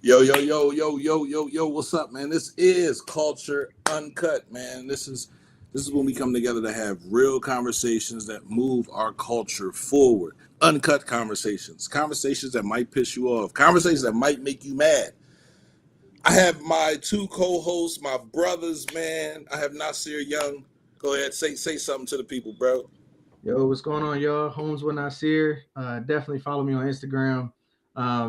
Yo, what's up, man? This is Culture Uncut, man. This is when we come together to have real conversations that move our culture forward. Uncut conversations. Conversations that might piss you off. Conversations that might make you mad. I have my two co-hosts, my brothers, man. I have Nasir Young. Go ahead, say something to the people, bro. Yo, what's going on, y'all? Homes with Nasir. Definitely follow me on Instagram.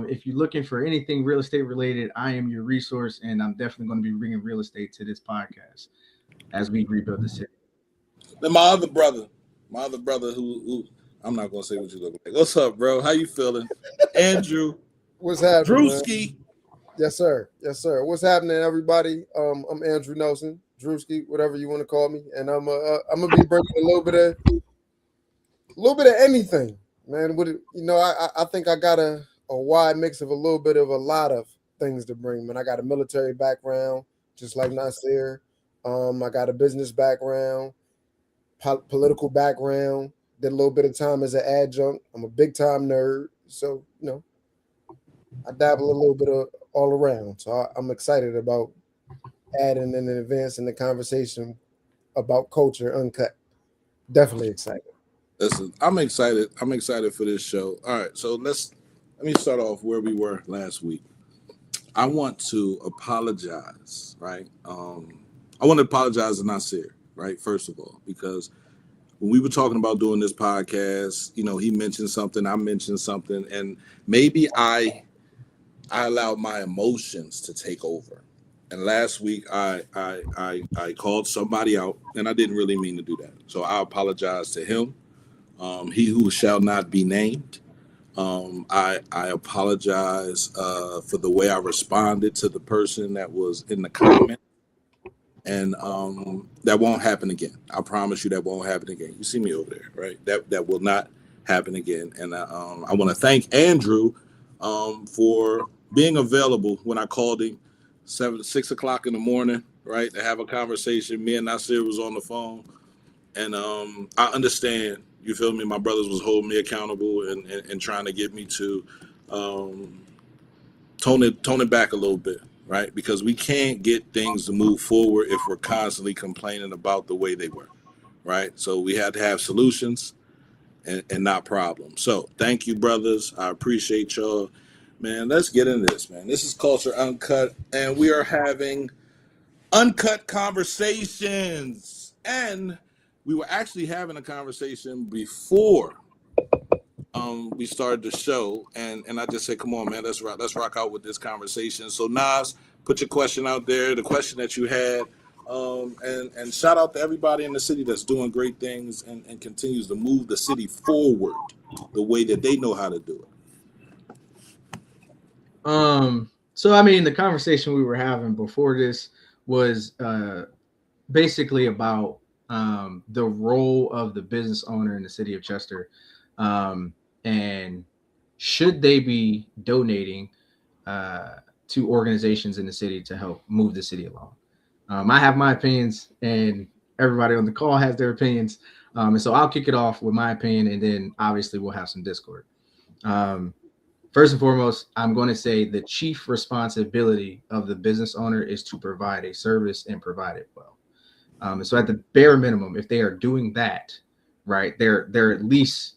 If you're looking for anything real estate related, I am your resource, and I'm definitely going to be bringing real estate to this podcast as we rebuild the city. Then my other brother, who I'm not going to say what you look like. What's up, bro? How you feeling? Andrew. What's happening, Drewskii. Yes, sir. What's happening, everybody? I'm Andrew Nelson, Drewskii, whatever you want to call me, and I'm gonna be bringing a little bit of anything, man. I think I got a wide mix of a little bit of a lot of things to bring, man. I got a military background, just like Nasir. I got a business background, political background. Did a little bit of time as an adjunct. I'm a big time nerd, so I dabble a little bit of all around. So I'm excited about adding and advancing the conversation about culture uncut. Definitely excited. Listen, I'm excited. I'm excited for this show. All right, so let me start off where we were last week. I want to apologize, right? I want to apologize to Nasir, right? First of all, because when we were talking about doing this podcast, he mentioned something, I mentioned something, and maybe I allowed my emotions to take over. And last week I called somebody out, and I didn't really mean to do that. So I apologize to him. He who shall not be named. I apologize for the way I responded to the person that was in the comment, and that won't happen again. I promise you that won't happen again. You see me over there, right? That will not happen again. And I want to thank Andrew for being available when I called him 6 o'clock in the morning, right, to have a conversation. Me and Nasir was on the phone, and I understand. You feel me? My brothers was holding me accountable and trying to get me to tone it back a little bit, right? Because we can't get things to move forward if we're constantly complaining about the way they were, right? So we had to have solutions and not problems. So thank you, brothers. I appreciate y'all. Man, let's get into this, man. This is Culture Uncut, and we are having uncut conversations. And we were actually having a conversation before we started the show, and I just said, come on, man, let's rock out with this conversation. So Nas, put your question out there, the question that you had, and shout out to everybody in the city that's doing great things and continues to move the city forward the way that they know how to do it. So I mean, the conversation we were having before this was basically about the role of the business owner in the city of Chester, and should they be donating to organizations in the city to help move the city along. I have my opinions, and everybody on the call has their opinions, and so I'll kick it off with my opinion, and then obviously we'll have some discord. First and foremost, I'm going to say the chief responsibility of the business owner is to provide a service and provide it well. So at the bare minimum, if they are doing that, right, they're at least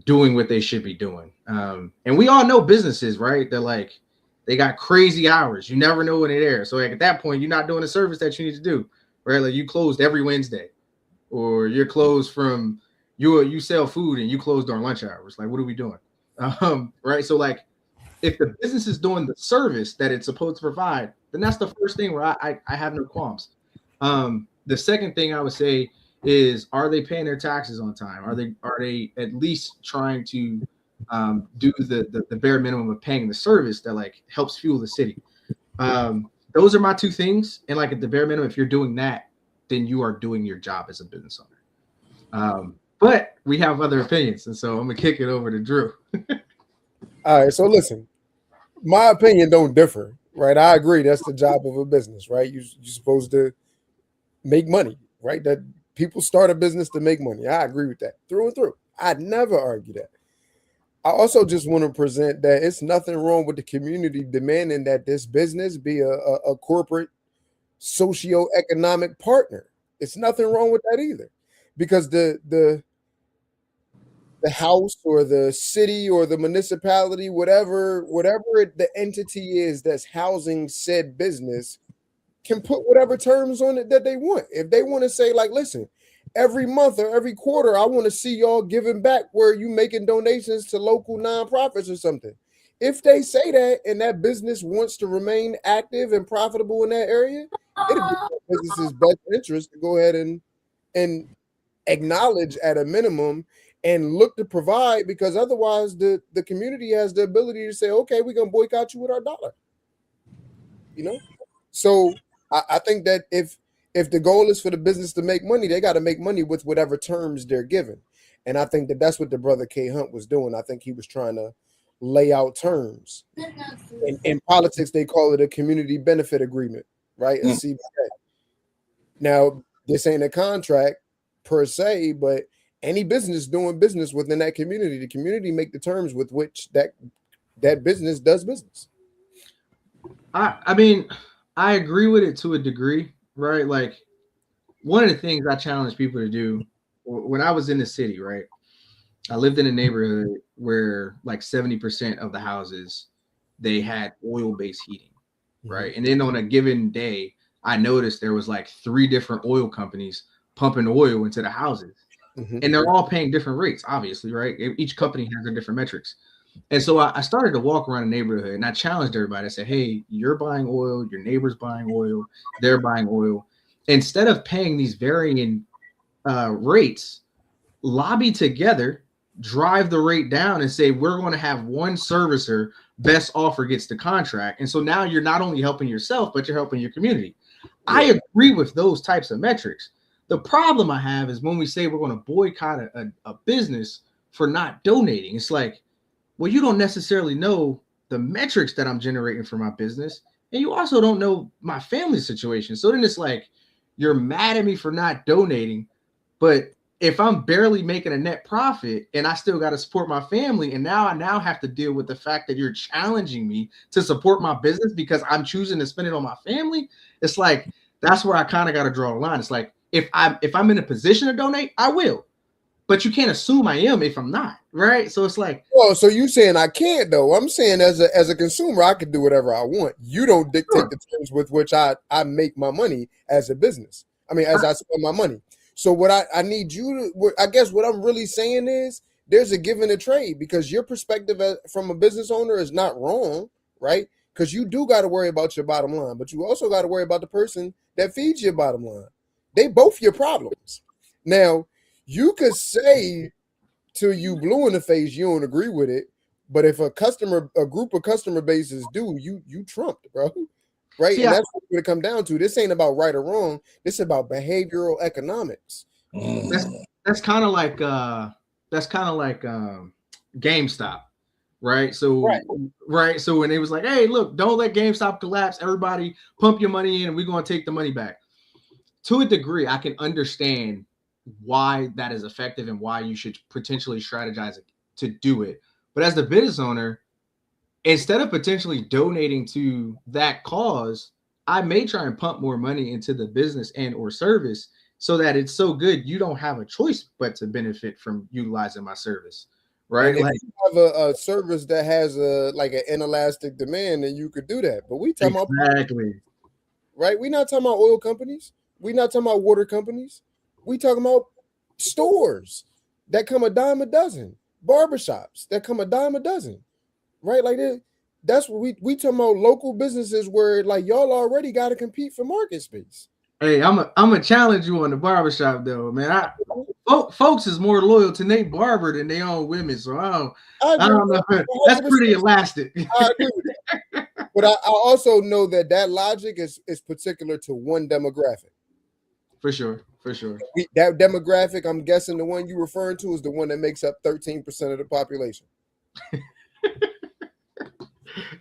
doing what they should be doing. And we all know businesses, right? They got crazy hours. You never know when they're there. So at that point, you're not doing the service that you need to do, right? Like you closed every Wednesday, or you're closed from you sell food and you close during lunch hours. Like, what are we doing? Right. So like, if the business is doing the service that it's supposed to provide, then that's the first thing where I have no qualms. The second thing I would say is, are they paying their taxes on time? Are they at least trying to do the bare minimum of paying the service that like helps fuel the city? Those are my two things. And like at the bare minimum, if you're doing that, then you are doing your job as a business owner. But we have other opinions, and so I'm gonna kick it over to Drew. All right, so listen, my opinion don't differ, right? I agree that's the job of a business, right? You're supposed to make money, right? That people start a business to make money. I agree with that through and through. I'd never argue that. I also just want to present that it's nothing wrong with the community demanding that this business be a corporate socio-economic partner. It's nothing wrong with that either, because the house or the city or the municipality, whatever the entity is that's housing said business, can put whatever terms on it that they want. If they want to say, like, listen, every month or every quarter, I want to see y'all giving back where you making donations to local nonprofits or something. If they say that and that business wants to remain active and profitable in that area, it'll be the business's best interest to go ahead and acknowledge at a minimum and look to provide, because otherwise the community has the ability to say, okay, we're gonna boycott you with our dollar. So I think that if the goal is for the business to make money, they got to make money with whatever terms they're given. And I think that that's what the brother K Hunt was doing. I think he was trying to lay out terms. In politics, they call it a community benefit agreement, right? A CBA. Now, this ain't a contract per se, but any business doing business within that community, the community make the terms with which that business does business. I mean, I agree with it to a degree, right? Like, one of the things I challenge people to do when I was in the city, right? I lived in a neighborhood where like 70% of the houses, they had oil-based heating, right? And then on a given day, I noticed there was like 3 different oil companies pumping oil into the houses. And they're all paying different rates, obviously, right? Each company has their different metrics. And so I started to walk around the neighborhood and I challenged everybody. I said, hey, you're buying oil, your neighbor's buying oil, they're buying oil. Instead of paying these varying rates, lobby together, drive the rate down and say, we're going to have one servicer, best offer gets the contract. And so now you're not only helping yourself, but you're helping your community. Yeah. I agree with those types of metrics. The problem I have is when we say we're going to boycott a business for not donating. It's like, well, you don't necessarily know the metrics that I'm generating for my business. And you also don't know my family situation. So then it's like, you're mad at me for not donating. But if I'm barely making a net profit and I still got to support my family, and now I have to deal with the fact that you're challenging me to support my business because I'm choosing to spend it on my family, it's like, that's where I kind of got to draw the line. It's like, if I'm in a position to donate, I will. But you can't assume I am if I'm not, right? So it's like, well, so you saying I can't though? I'm saying as a consumer, I can do whatever I want. You don't dictate the terms with which I make my money as a business. I mean, as I spend my money. So what I need you to, I guess what I'm really saying is there's a give and a trade, because your perspective from a business owner is not wrong, right? Because you do got to worry about your bottom line, but you also got to worry about the person that feeds your bottom line. They both your problems. Now, you could say till you blue in the face you don't agree with it, but if a group of customer bases do, you trumped, bro. Right? See, and that's what it's gonna come down to. This ain't about right or wrong. This is about behavioral economics. That's kind of like GameStop, right? So right. So when it was like, hey, look, don't let GameStop collapse. Everybody pump your money in and we're gonna take the money back. To a degree, I can understand why that is effective and why you should potentially strategize to do it. But as the business owner, instead of potentially donating to that cause, I may try and pump more money into the business and or service so that it's so good you don't have a choice but to benefit from utilizing my service, right? Like, if you have a service that has an inelastic demand, then you could do that. But we talking about, right? We're not talking about oil companies. We're not talking about water companies. We talking about stores that come a dime a dozen, barbershops that come a dime a dozen, right? Like that's what we talking about, local businesses where like y'all already got to compete for market space. Hey, I'm a challenge you on the barbershop though, man. Folks is more loyal to Nate Barber than they own women, so I don't know. That's pretty elastic. I agree with that. But I also know that logic is particular to one demographic. For sure. That demographic, I'm guessing the one you're referring to is the one that makes up 13% of the population.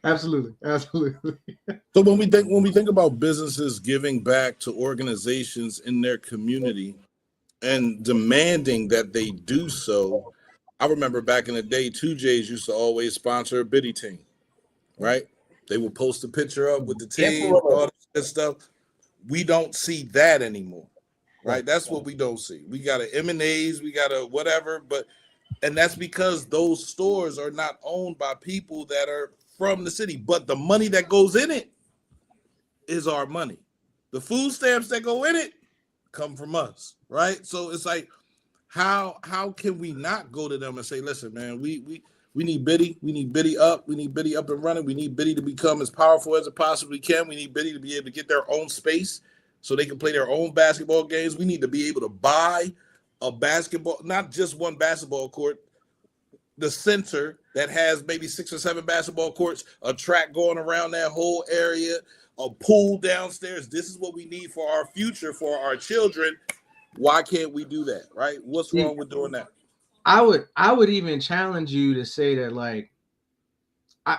Absolutely. So when we think about businesses giving back to organizations in their community and demanding that they do so, I remember back in the day, 2J's used to always sponsor a biddy team, right? They would post a picture up with the team, and all that stuff. We don't see that anymore, right? That's what we don't see. We got a M&A's, we got a whatever, and that's because those stores are not owned by people that are from the city, but the money that goes in it is our money. The food stamps that go in it come from us, right? So it's like, how can we not go to them and say, listen, man, we need Biddy, we need Biddy up and running, we need Biddy to become as powerful as it possibly can, we need Biddy to be able to get their own space so they can play their own basketball games, we need to be able to buy a basketball, not just one basketball court, the center that has maybe 6 or 7 basketball courts, a track going around that whole area, a pool downstairs. This is what we need for our future, for our children. Why can't we do that, right? What's wrong with doing that? I would even challenge you to say that, like,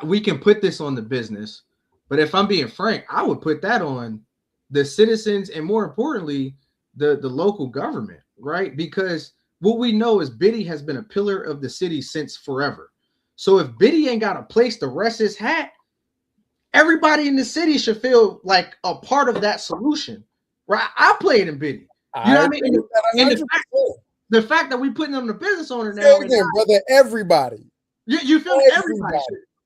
we can put this on the business, but if I'm being frank, I would put that on the citizens and, more importantly, the local government, right? Because what we know is Biddy has been a pillar of the city since forever. So if Biddy ain't got a place to rest his hat, everybody in the city should feel like a part of that solution, right? I played in Biddy. You know what I mean? And the fact that we putting them the business owner now, again, brother, everybody. You feel everybody.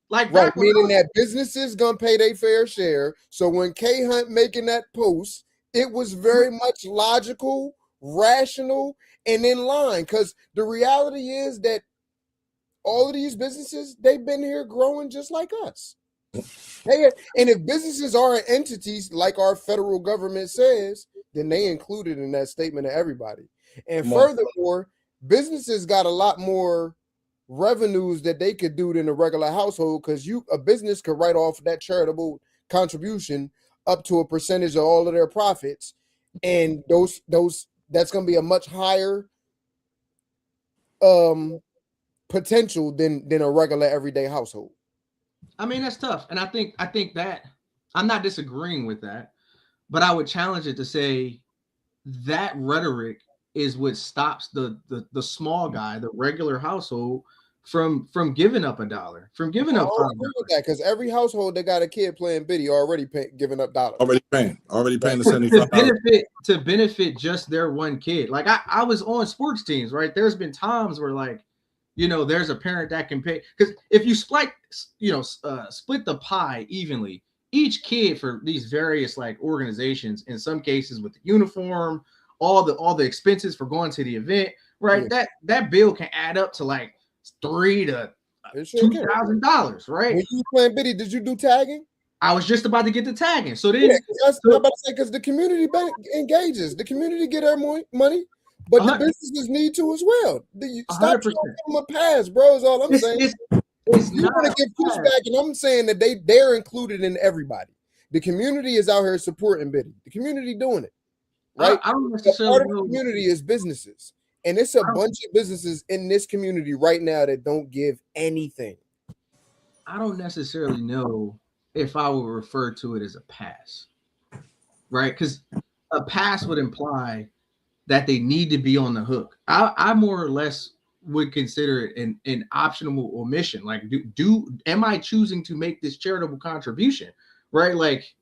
Like, right, meaning that businesses gonna pay their fair share. So when K Hunt making that post, it was very much logical, rational, and in line. Because the reality is that all of these businesses, they've been here growing just like us. And if businesses are entities like our federal government says, then they included in that statement of everybody. And furthermore, businesses got a lot more revenues that they could do than a regular household, because a business could write off that charitable contribution up to a percentage of all of their profits, and those that's going to be a much higher potential than a regular everyday household. I mean, that's tough, and I think that I'm not disagreeing with that, but I would challenge it to say that rhetoric is what stops the small guy, the regular household, from giving up $1, from giving up $5. That, because every household that got a kid playing Biddy already giving up dollars, already paying the $75 to benefit just their one kid. Like, I was on sports teams, right? There's been times where, like, you know, there's a parent that can pay, because if you split the pie evenly, each kid for these various like organizations, in some cases with the uniform, all the expenses for going to the event, right? Yeah. That bill can add up to like $3,000 to $2,000, right? When you playing Biddy, did you do tagging? I was just about to get to tagging. So then, that's what I'm about to say, because the community engages, the community get their money, but the businesses need to as well. Stop trying to give them a pass, bro. Is all I'm saying. You want to give pushback, and I'm saying that they're included in everybody. The community is out here supporting Biddy. The community doing it, right? I don't necessarily part of the community is businesses, and it's a bunch of businesses in this community right now that don't give anything. I don't necessarily know if I would refer to it as a pass, right? Because a pass would imply that they need to be on the hook. I more or less would consider it an optional omission. Like, am I choosing to make this charitable contribution, right? Like,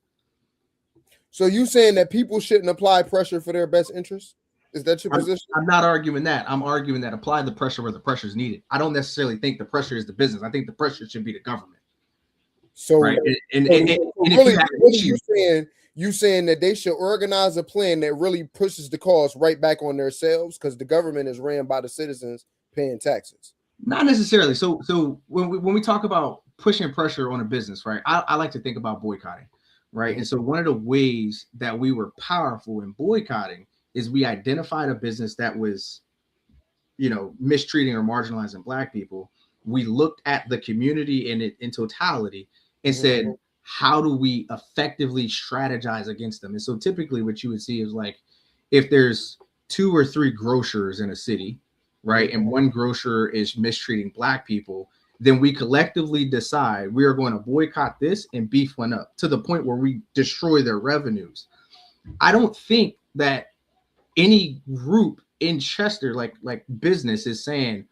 so you saying that people shouldn't apply pressure for their best interest? Is that your position? I'm not arguing that. I'm arguing that apply the pressure where the pressure is needed. I don't necessarily think the pressure is the business. I think the pressure should be the government. So, right? And you saying that they should organize a plan that really pushes the cost right back on themselves, because the government is ran by the citizens paying taxes? Not necessarily. So when we talk about pushing pressure on a business, right, I like to think about boycotting, right? And so one of the ways that we were powerful in boycotting is we identified a business that was, you know, mistreating or marginalizing Black people. We looked at the community in totality and said, how do we effectively strategize against them? And so typically what you would see is, like, if there's 2 or 3 grocers in a city, right, and one grocer is mistreating Black people, then we collectively decide we are going to boycott this and beef one up to the point where we destroy their revenues. I don't think that any group in Chester, like business, is saying,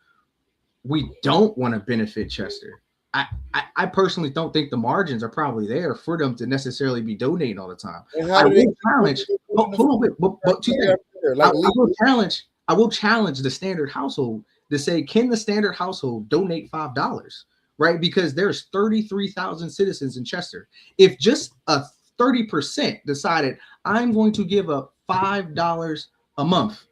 we don't want to benefit Chester. I personally don't think the margins are probably there for them to necessarily be donating all the time. And I how do they will challenge. Hold on, but two things. like I will challenge the standard household to say, can the standard household donate $5? Right? Because there's 33,000 citizens in Chester. If just a 30% decided I'm going to give up $5 a month,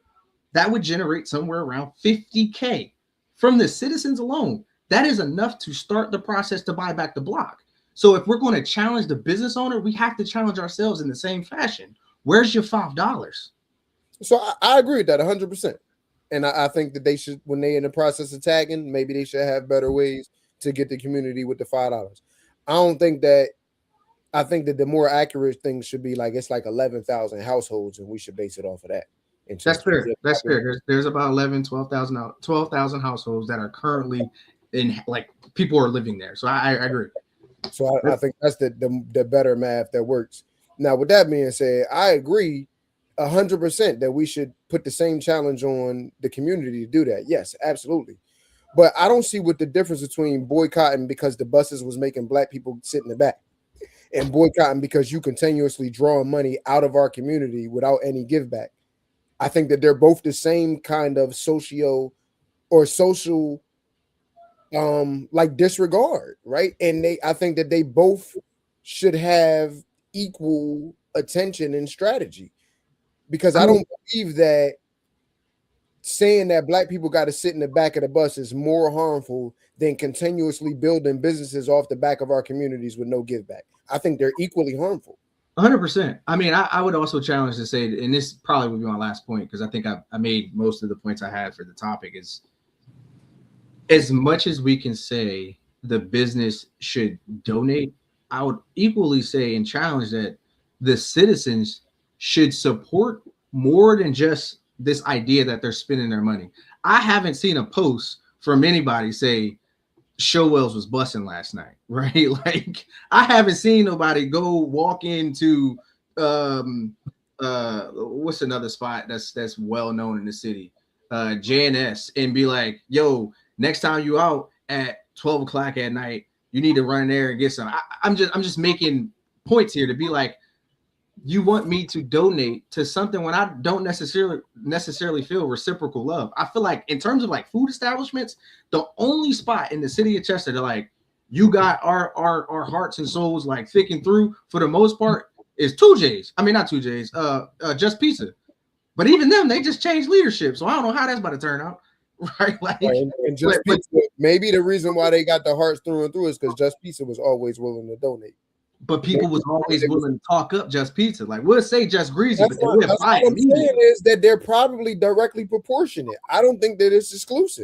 that would generate somewhere around $50K from the citizens alone. That is enough to start the process to buy back the block. So if we're going to challenge the business owner, we have to challenge ourselves in the same fashion. Where's your $5? So I agree with that 100%. And I think that they should, when they're in the process of tagging, maybe they should have better ways to get the community with the $5. I think that the more accurate thing should be like, it's like 11,000 households, and we should base it off of that. That's fair. That's fair. There's about 12,000 households that are currently in, like, people are living there. So I agree. So I think that's the better math that works. Now, with that being said, I agree 100% that we should put the same challenge on the community to do that. Yes, absolutely. But I don't see what the difference between boycotting because the buses was making black people sit in the back and boycotting because you continuously drawing money out of our community without any give back. I think that they're both the same kind of social like disregard, right? And I think that they both should have equal attention and strategy, because I don't believe that saying that black people got to sit in the back of the bus is more harmful than continuously building businesses off the back of our communities with no give back. I think they're equally harmful. 100%. I mean, I would also challenge to say, and this probably would be my last point, because I think I made most of the points I had for the topic, is as much as we can say the business should donate, I would equally say and challenge that the citizens should support more than just this idea that they're spending their money. I haven't seen a post from anybody say Showells was busting last night, right? Like, I haven't seen nobody go walk into what's another spot that's well known in the city, JNS, and be like, yo, next time you out at 12 o'clock at night, you need to run in there and get some. I'm just making points here to be like, you want me to donate to something when I don't necessarily feel reciprocal love. I feel like in terms of like food establishments, the only spot in the city of Chester that like you got our hearts and souls like thick and through for the most part is 2J's. I mean, not 2J's, Just Pizza. But even them, they just changed leadership. So I don't know how that's about to turn out. Right. Like, and Just Pizza, maybe the reason why they got the hearts through and through is because Just Pizza was always willing to donate. But people was always willing to talk up Just Pizza. Like, we'll say Just Greasy, but they would what buy I'm saying is that they're probably directly proportionate. I don't think that it's exclusive.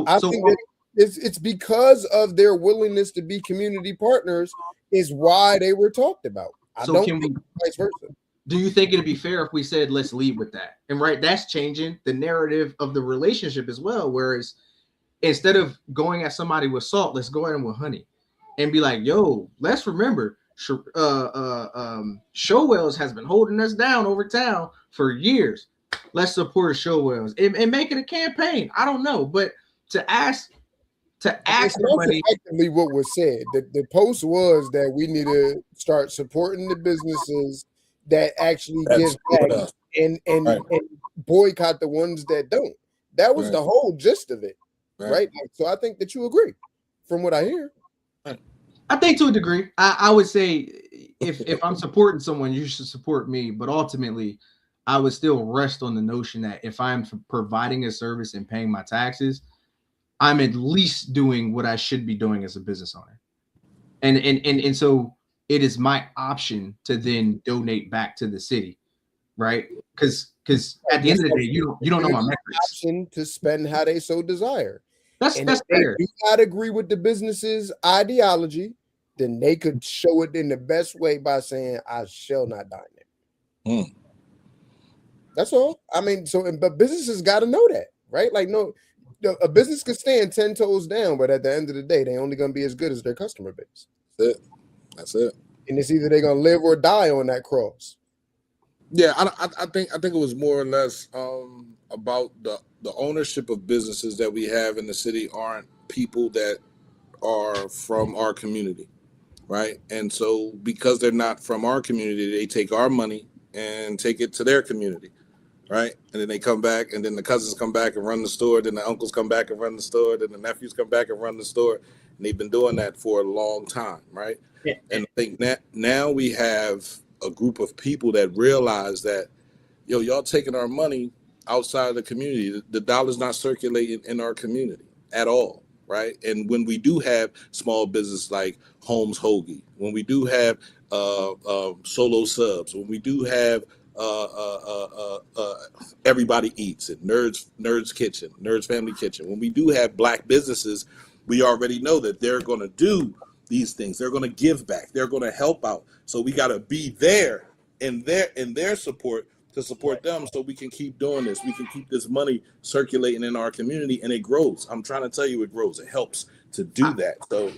I think that it's because of their willingness to be community partners is why they were talked about. I don't think vice versa. Do you think it'd be fair if we said, let's lead with that? And right, that's changing the narrative of the relationship as well. Whereas instead of going at somebody with salt, let's go at them with honey. And be like, yo, let's remember, Showells has been holding us down over town for years. Let's support Showells and make it a campaign. I don't know, but to ask somebody, effectively what was said. The post was that we need to start supporting the businesses that actually give back and boycott the ones that don't. That was the whole gist of it, right? So I think that you agree, from what I hear. I think to a degree. I would say if I'm supporting someone, you should support me. But ultimately, I would still rest on the notion that if I'm providing a service and paying my taxes, I'm at least doing what I should be doing as a business owner. And so it is my option to then donate back to the city, right? Because at the end of the day, you don't know my metrics. Option to spend how they so desire. That's fair. If they do not agree with the business's ideology, then they could show it in the best way by saying, I shall not dine there. That's all. I mean, but businesses got to know that, right? Like, no, a business could stand 10 toes down, but at the end of the day, they're only going to be as good as their customer base. That's it. And it's either they're going to live or die on that cross. Yeah, I think it was more or less the ownership of businesses that we have in the city aren't people that are from our community, right? And so because they're not from our community, they take our money and take it to their community, right? And then they come back, and then the cousins come back and run the store, then the uncles come back and run the store, then the nephews come back and run the store, and they've been doing that for a long time, right? Yeah. And I think that now we have a group of people that realize that, y'all taking our money outside of the community. The dollar's not circulating in our community at all, right? And when we do have small business like Holmes Hoagie, when we do have Solo Subs, when we do have Everybody Eats and Nerds Kitchen, Nerds Family Kitchen, when we do have black businesses, we already know that they're going to do these things. They're going to give back. They're going to help out. So we got to be there in their support to support them, so we can keep doing this. We can keep this money circulating in our community, and it grows. I'm trying to tell you, it grows. It helps to do that. So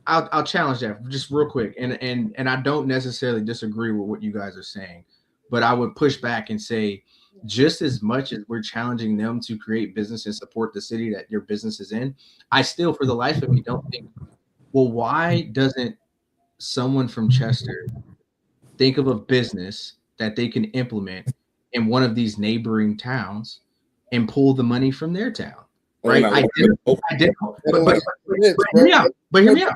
I'll challenge that just real quick, and I don't necessarily disagree with what you guys are saying, but I would push back and say, just as much as we're challenging them to create business and support the city that your business is in, I still, for the life of me, don't think, well, why doesn't someone from Chester think of a business that they can implement in one of these neighboring towns and pull the money from their town, right? But hear me out.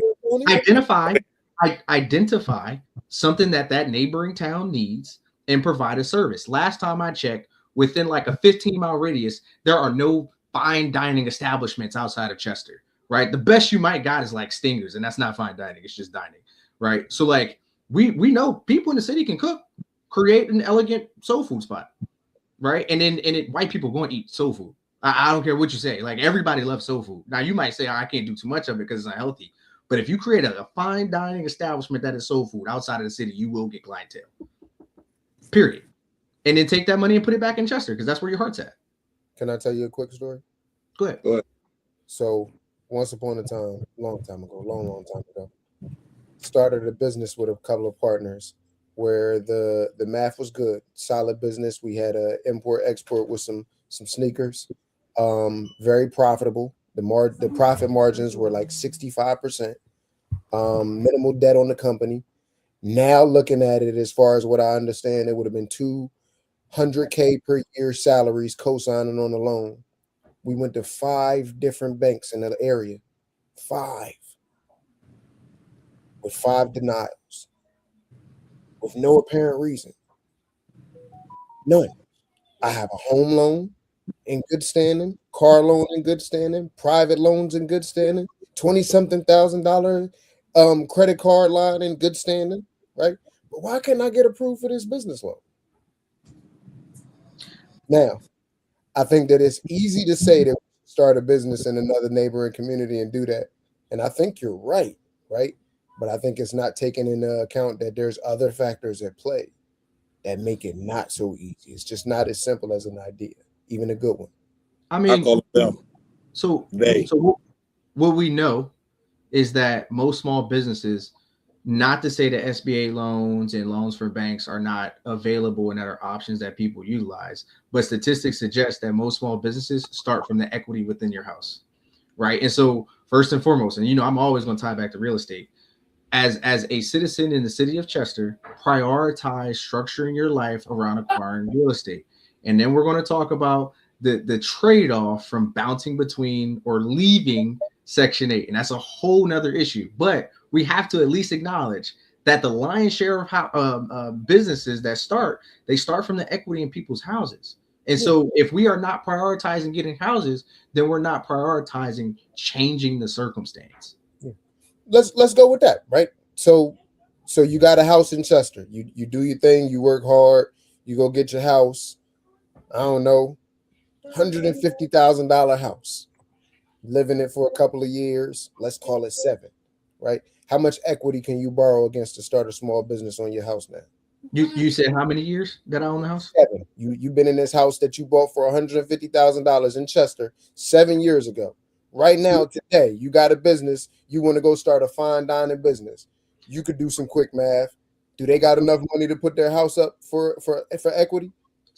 Identify something that neighboring town needs and provide a service. Last time I checked, within like a 15-mile radius, there are no fine dining establishments outside of Chester, right? The best you might got is like Stingers, and that's not fine dining. It's just dining, right? So like we know people in the city can cook. Create an elegant soul food spot, right? And then white people going to eat soul food. I don't care what you say. Like, everybody loves soul food. Now you might say, I can't do too much of it because it's not healthy. But if you create a fine dining establishment that is soul food outside of the city, you will get clientele. Period. And then take that money and put it back in Chester because that's where your heart's at. Can I tell you a quick story? Go ahead. So once upon a time, long time ago, started a business with a couple of partners where the math was good, solid business. We had a import export with some sneakers, very profitable. The profit margins were like 65%, minimal debt on the company. Now looking at it, as far as what I understand, it would have been $200K per year salaries co-signing on the loan. We went to 5 different banks in the area, 5, with 5 denials, with no apparent reason. None. I have a home loan in good standing, car loan in good standing, private loans in good standing, $20-something thousand credit card line in good standing, right? But why can't I get approved for this business loan? Now, I think that it's easy to say that we start a business in another neighboring community and do that. And I think you're right? But I think it's not taking into account that there's other factors at play that make it not so easy. It's just not as simple as an idea, even a good one. I mean, I call them. So what we know is that most small businesses, not to say that SBA loans and loans for banks are not available and that are options that people utilize, but statistics suggest that most small businesses start from the equity within your house, right? And so first and foremost, and I'm always going to tie back to real estate. As a citizen in the city of Chester, prioritize structuring your life around acquiring real estate. And then we're going to talk about the trade-off from bouncing between or leaving Section 8. And that's a whole nother issue. But we have to at least acknowledge that the lion's share of how businesses that start from the equity in people's houses. And so if we are not prioritizing getting houses, then we're not prioritizing changing the circumstance. Let's go with that, right? So you got a house in Chester. You do your thing. You work hard. You go get your house. I don't know, $150,000 house. Live in it for a couple of years. Let's call it 7, right? How much equity can you borrow against to start a small business on your house now? You said how many years that I own the house? 7. You've been in this house that you bought for $150,000 in Chester 7 years ago. Right now, today, you got a business. You want to go start a fine dining business. You could do some quick math. Do they got enough money to put their house up for equity?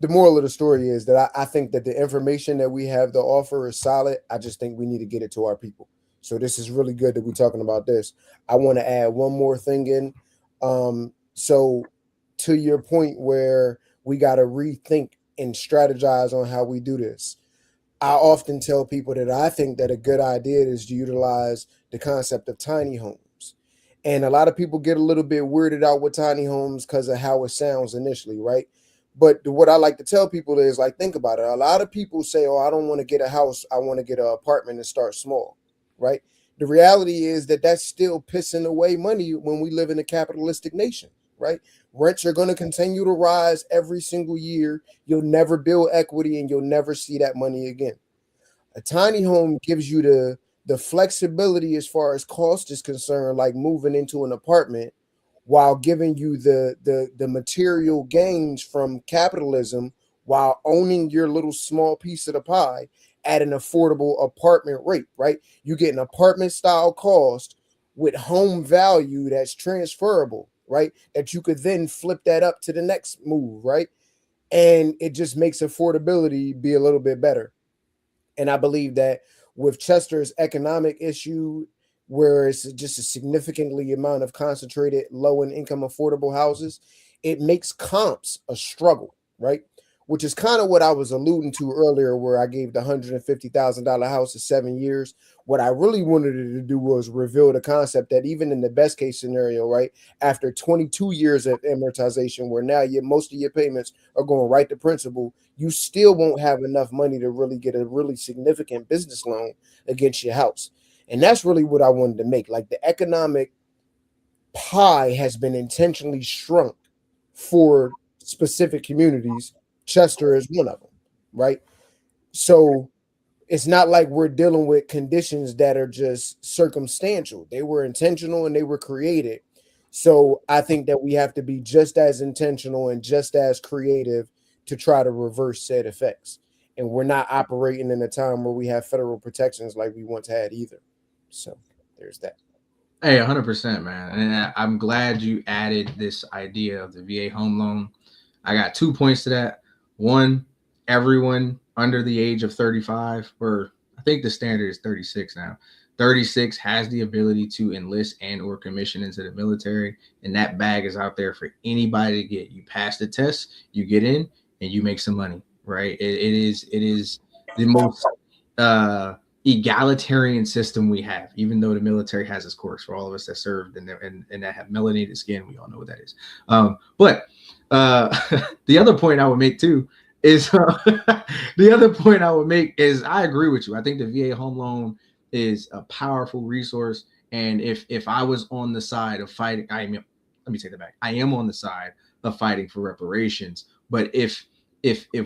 the moral of the story is that I think that the information that we have to offer is solid. I just think we need to get it to our people. So this is really good that we're talking about this. I want to add one more thing in. So to your point where we got to rethink and strategize on how we do this. I often tell people that I think that a good idea is to utilize the concept of tiny homes. And a lot of people get a little bit weirded out with tiny homes because of how it sounds initially, right? But what I like to tell people is like, think about it. A lot of people say, oh, I don't want to get a house. I want to get an apartment and start small, right? The reality is that that's still pissing away money when we live in a capitalistic nation, right? Rents are going to continue to rise every single year. You'll never build equity and you'll never see that money again. A tiny home gives you the flexibility as far as cost is concerned, like moving into an apartment, while giving you the material gains from capitalism while owning your little small piece of the pie at an affordable apartment rate, right? You get an apartment style cost with home value that's transferable, right? That you could then flip that up to the next move, right? And it just makes affordability be a little bit better. And I believe that with Chester's economic issue, where it's just a significantly amount of concentrated low and income affordable houses, it makes comps a struggle, right? Which is kind of what I was alluding to earlier, where I gave the $150,000 house to 7 years. What I really wanted to do was reveal the concept that even in the best case scenario, right, after 22 years of amortization, where now most of your payments are going right to principal, you still won't have enough money to really get a really significant business loan against your house. And that's really what I wanted to make. Like, the economic pie has been intentionally shrunk for specific communities. Chester is one of them, right? So it's not like we're dealing with conditions that are just circumstantial. They were intentional and they were created. So I think that we have to be just as intentional and just as creative to try to reverse said effects. And we're not operating in a time where we have federal protections like we once had either. So there's that. Hey, 100%, man. And I'm glad you added this idea of the VA home loan. I got 2 points to that. One, everyone under the age of 35, or I think the standard is 36 now. 36 has the ability to enlist and or commission into the military, and that bag is out there for anybody to get. You pass the test, you get in, and you make some money, right? It is the most egalitarian system we have, even though the military has its quirks for all of us that served and that have melanated skin. We all know what that is. But the other point I would make too is I agree with you. I think the VA home loan is a powerful resource. And if I was on the side of fighting, let me take that back. I am on the side of fighting for reparations. But if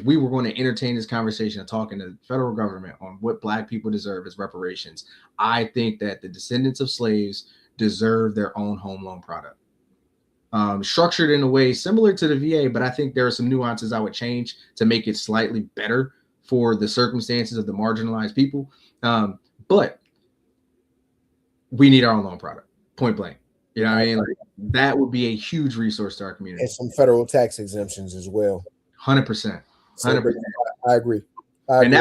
we were going to entertain this conversation and talking to the federal government on what Black people deserve as reparations, I think that the descendants of slaves deserve their own home loan product. Structured in a way similar to the VA, but I think there are some nuances I would change to make it slightly better for the circumstances of the marginalized people. But we need our own loan product, point blank. You know what I mean? Like, that would be a huge resource to our community. And some federal tax exemptions as well. 100%. 100%. I agree. And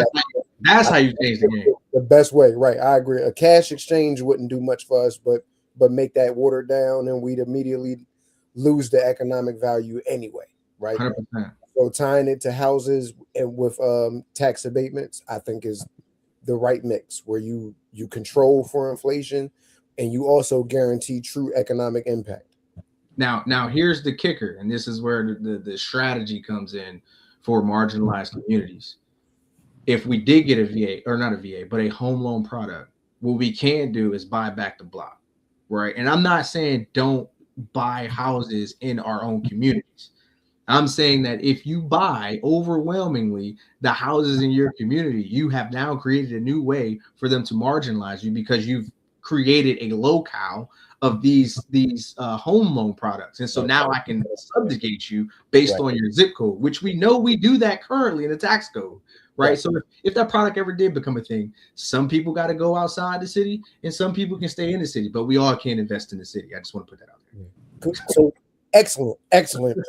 that's how you change the game. The best way, right? I agree. A cash exchange wouldn't do much for us, but make that watered down, and we'd immediately lose the economic value anyway, right? 100%. So tying it to houses and with tax abatements, I think is the right mix, where you control for inflation and you also guarantee true economic impact. Now here's the kicker, and this is where the strategy comes in for marginalized communities. If we did get a VA, or not a VA, but a home loan product, what we can do is buy back the block, right? And I'm not saying don't buy houses in our own communities. I'm saying that if you buy overwhelmingly the houses in your community, you have now created a new way for them to marginalize you, because you've created a locale of these home loan products. And so now I can subjugate you based on your zip code, which we know we do that currently in the tax code, right? So if that product ever did become a thing, some people got to go outside the city and some people can stay in the city, but we all can't invest in the city. I just want to put that out there. Excellent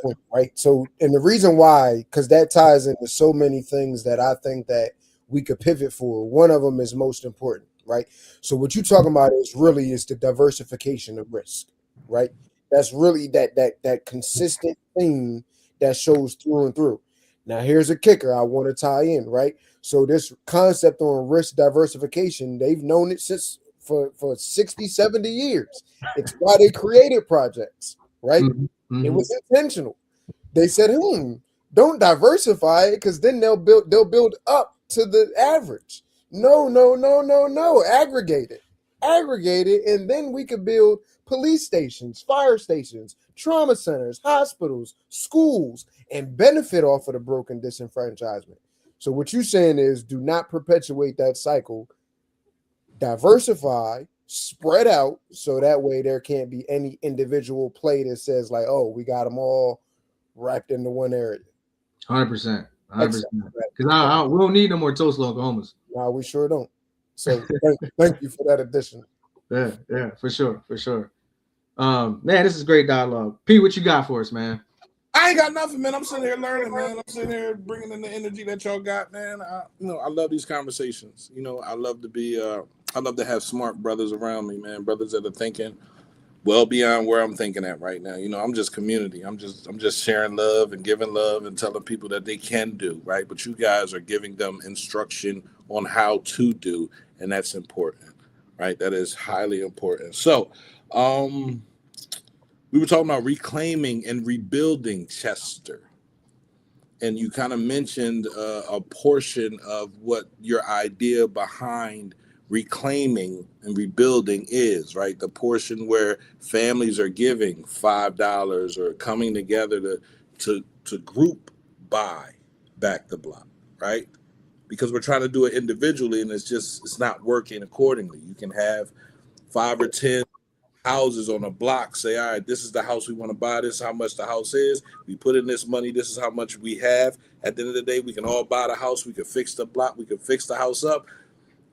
point, right? So, and the reason why, because that ties into so many things that I think that we could pivot for. One of them is most important, right? So, what you're talking about is the diversification of risk, right? That's really that consistent theme that shows through and through. Now, here's a kicker I want to tie in, right? So, this concept on risk diversification, they've known it since for 60, 70 years. It's why they created projects, right? It was intentional. They said, don't diversify it because then they'll build up to the average. No. Aggregate it, and then we could build police stations, fire stations, trauma centers, hospitals, schools, and benefit off of the broken disenfranchisement. So what you're saying is do not perpetuate that cycle. Diversify, spread out, so that way there can't be any individual play that says like, oh, we got them all wrapped into one area. 100%. Because we don't need no more Tulsa, Oklahomas. No, we sure don't. So thank you for that addition. Yeah, for sure. Man, this is great dialogue. P, what you got for us, man? I ain't got nothing, man. I'm sitting here learning, man. I'm sitting here bringing in the energy that y'all got, man. I love these conversations. I love to have smart brothers around me, man. Brothers that are thinking well beyond where I'm thinking at right now. I'm just community. I'm just sharing love and giving love and telling people that they can do, right? But you guys are giving them instruction on how to do, and that's important, right? That is highly important. So, we were talking about reclaiming and rebuilding Chester. And you kind of mentioned a portion of what your idea behind reclaiming and rebuilding is, right? The portion where families are giving $5 or coming together to group buy back the block, right? Because we're trying to do it individually and it's not working accordingly. You can have 5 or 10 houses on a block say, all right, this is the house we want to buy, this is how much the house is, we put in this money, this is how much we have. At the end of the day, we can all buy the house, we can fix the block, we can fix the house up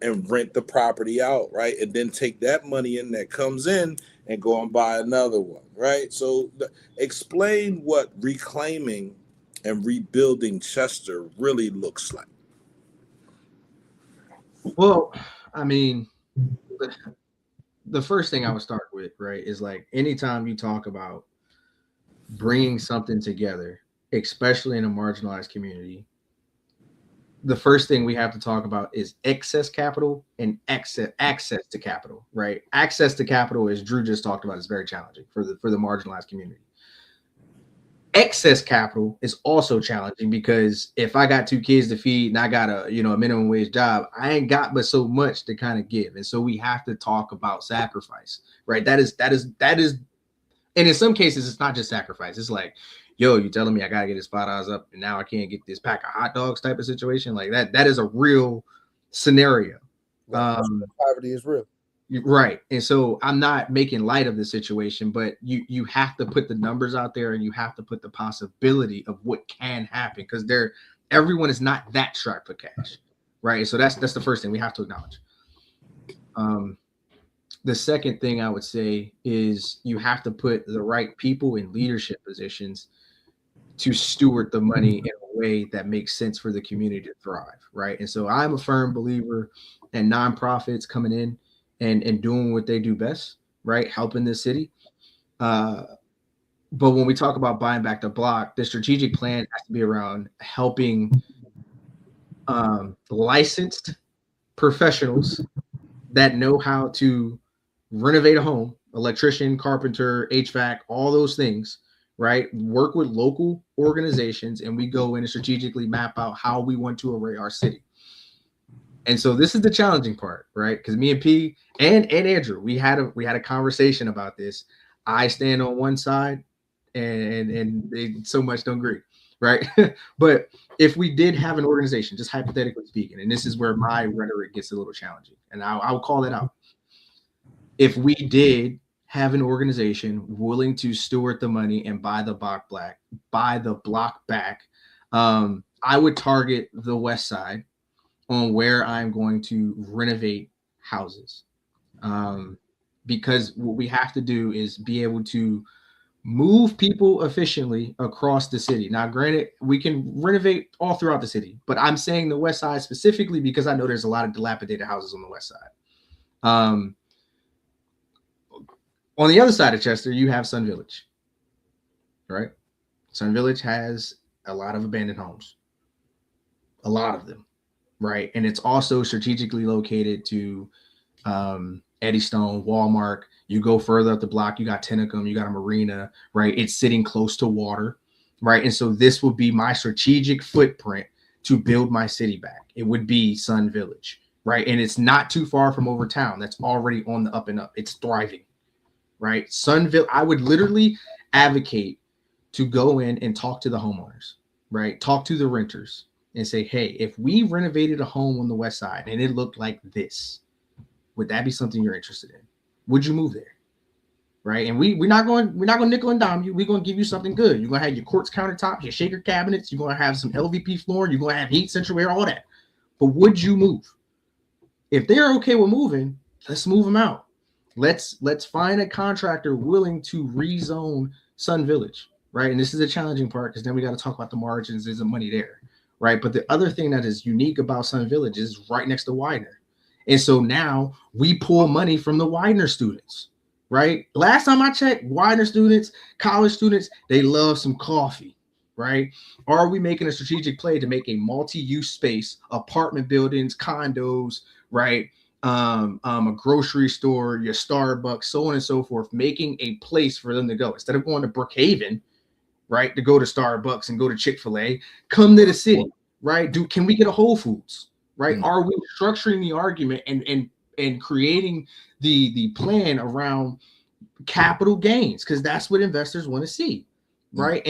and rent the property out, right? And then take that money in that comes in and go and buy another one, right? So explain what reclaiming and rebuilding Chester really looks like. Well, I mean, the first thing I would start with, right, is like anytime you talk about bringing something together, especially in a marginalized community, the first thing we have to talk about is excess capital and access to capital, right? Access to capital, as Drew just talked about, is very challenging for the marginalized community. Excess capital is also challenging because if I got 2 kids to feed and I got a minimum wage job, I ain't got but so much to kind of give. And so we have to talk about sacrifice, right? That is, and in some cases, it's not just sacrifice. It's like, yo, you telling me I gotta get this $5 up and now I can't get this pack of hot dogs type of situation. Like that is a real scenario. Poverty is real. Right. And so I'm not making light of the situation, but you have to put the numbers out there and you have to put the possibility of what can happen because everyone is not that strapped for cash. Right. So that's the first thing we have to acknowledge. The second thing I would say is you have to put the right people in leadership positions to steward the money in a way that makes sense for the community to thrive. Right. And so I'm a firm believer in nonprofits coming in and doing what they do best, right? Helping the city. But when we talk about buying back the block, the strategic plan has to be around helping licensed professionals that know how to renovate a home, electrician, carpenter, HVAC, all those things, right? Work with local organizations and we go in and strategically map out how we want to array our city. And so this is the challenging part, right? Because me and P and Andrew, we had a conversation about this. I stand on one side and they so much don't agree, right? But if we did have an organization, just hypothetically speaking, and this is where my rhetoric gets a little challenging, and I'll call it out. If we did have an organization willing to steward the money and buy the block back, I would target the West Side on where I'm going to renovate houses. Because what we have to do is be able to move people efficiently across the city. Now, granted, we can renovate all throughout the city, but I'm saying the west side specifically because I know there's a lot of dilapidated houses on the west side. On the other side of Chester, you have Sun Village, right? Sun Village has a lot of abandoned homes, a lot of them, right? And it's also strategically located to Eddystone, Walmart. You go further up the block, you got Tennicum, you got a marina, right? It's sitting close to water, right? And so this would be my strategic footprint to build my city back. It would be Sun Village, right? And it's not too far from Overtown. That's already on the up and up. It's thriving, right? Sunville, I would literally advocate to go in and talk to the homeowners, right? Talk to the renters and say, hey, if we renovated a home on the west side and it looked like this, would that be something you're interested in? Would you move there? Right? And we're not going to nickel and dime you. We're going to give you something good. You're going to have your quartz countertops, your shaker cabinets. You're going to have some LVP flooring. You're going to have heat, central air, all that. But would you move? If they're okay with moving, let's move them out. Let's find a contractor willing to rezone Sun Village, right? And this is a challenging part because then we got to talk about the margins. There's money there, right? But the other thing that is unique about Sun Village is right next to Widener. And so now we pull money from the Widener students, right? Last time I checked, Widener students, college students, they love some coffee, right? Are we making a strategic play to make a multi-use space, apartment buildings, condos, right? A grocery store, your Starbucks, so on and so forth, making a place for them to go instead of going to Brookhaven, right? To go to Starbucks and go to Chick-fil-A, come to the city, right? Can we get a Whole Foods, right? Are we structuring the argument and creating the plan around capital gains? Because that's what investors want to see, right?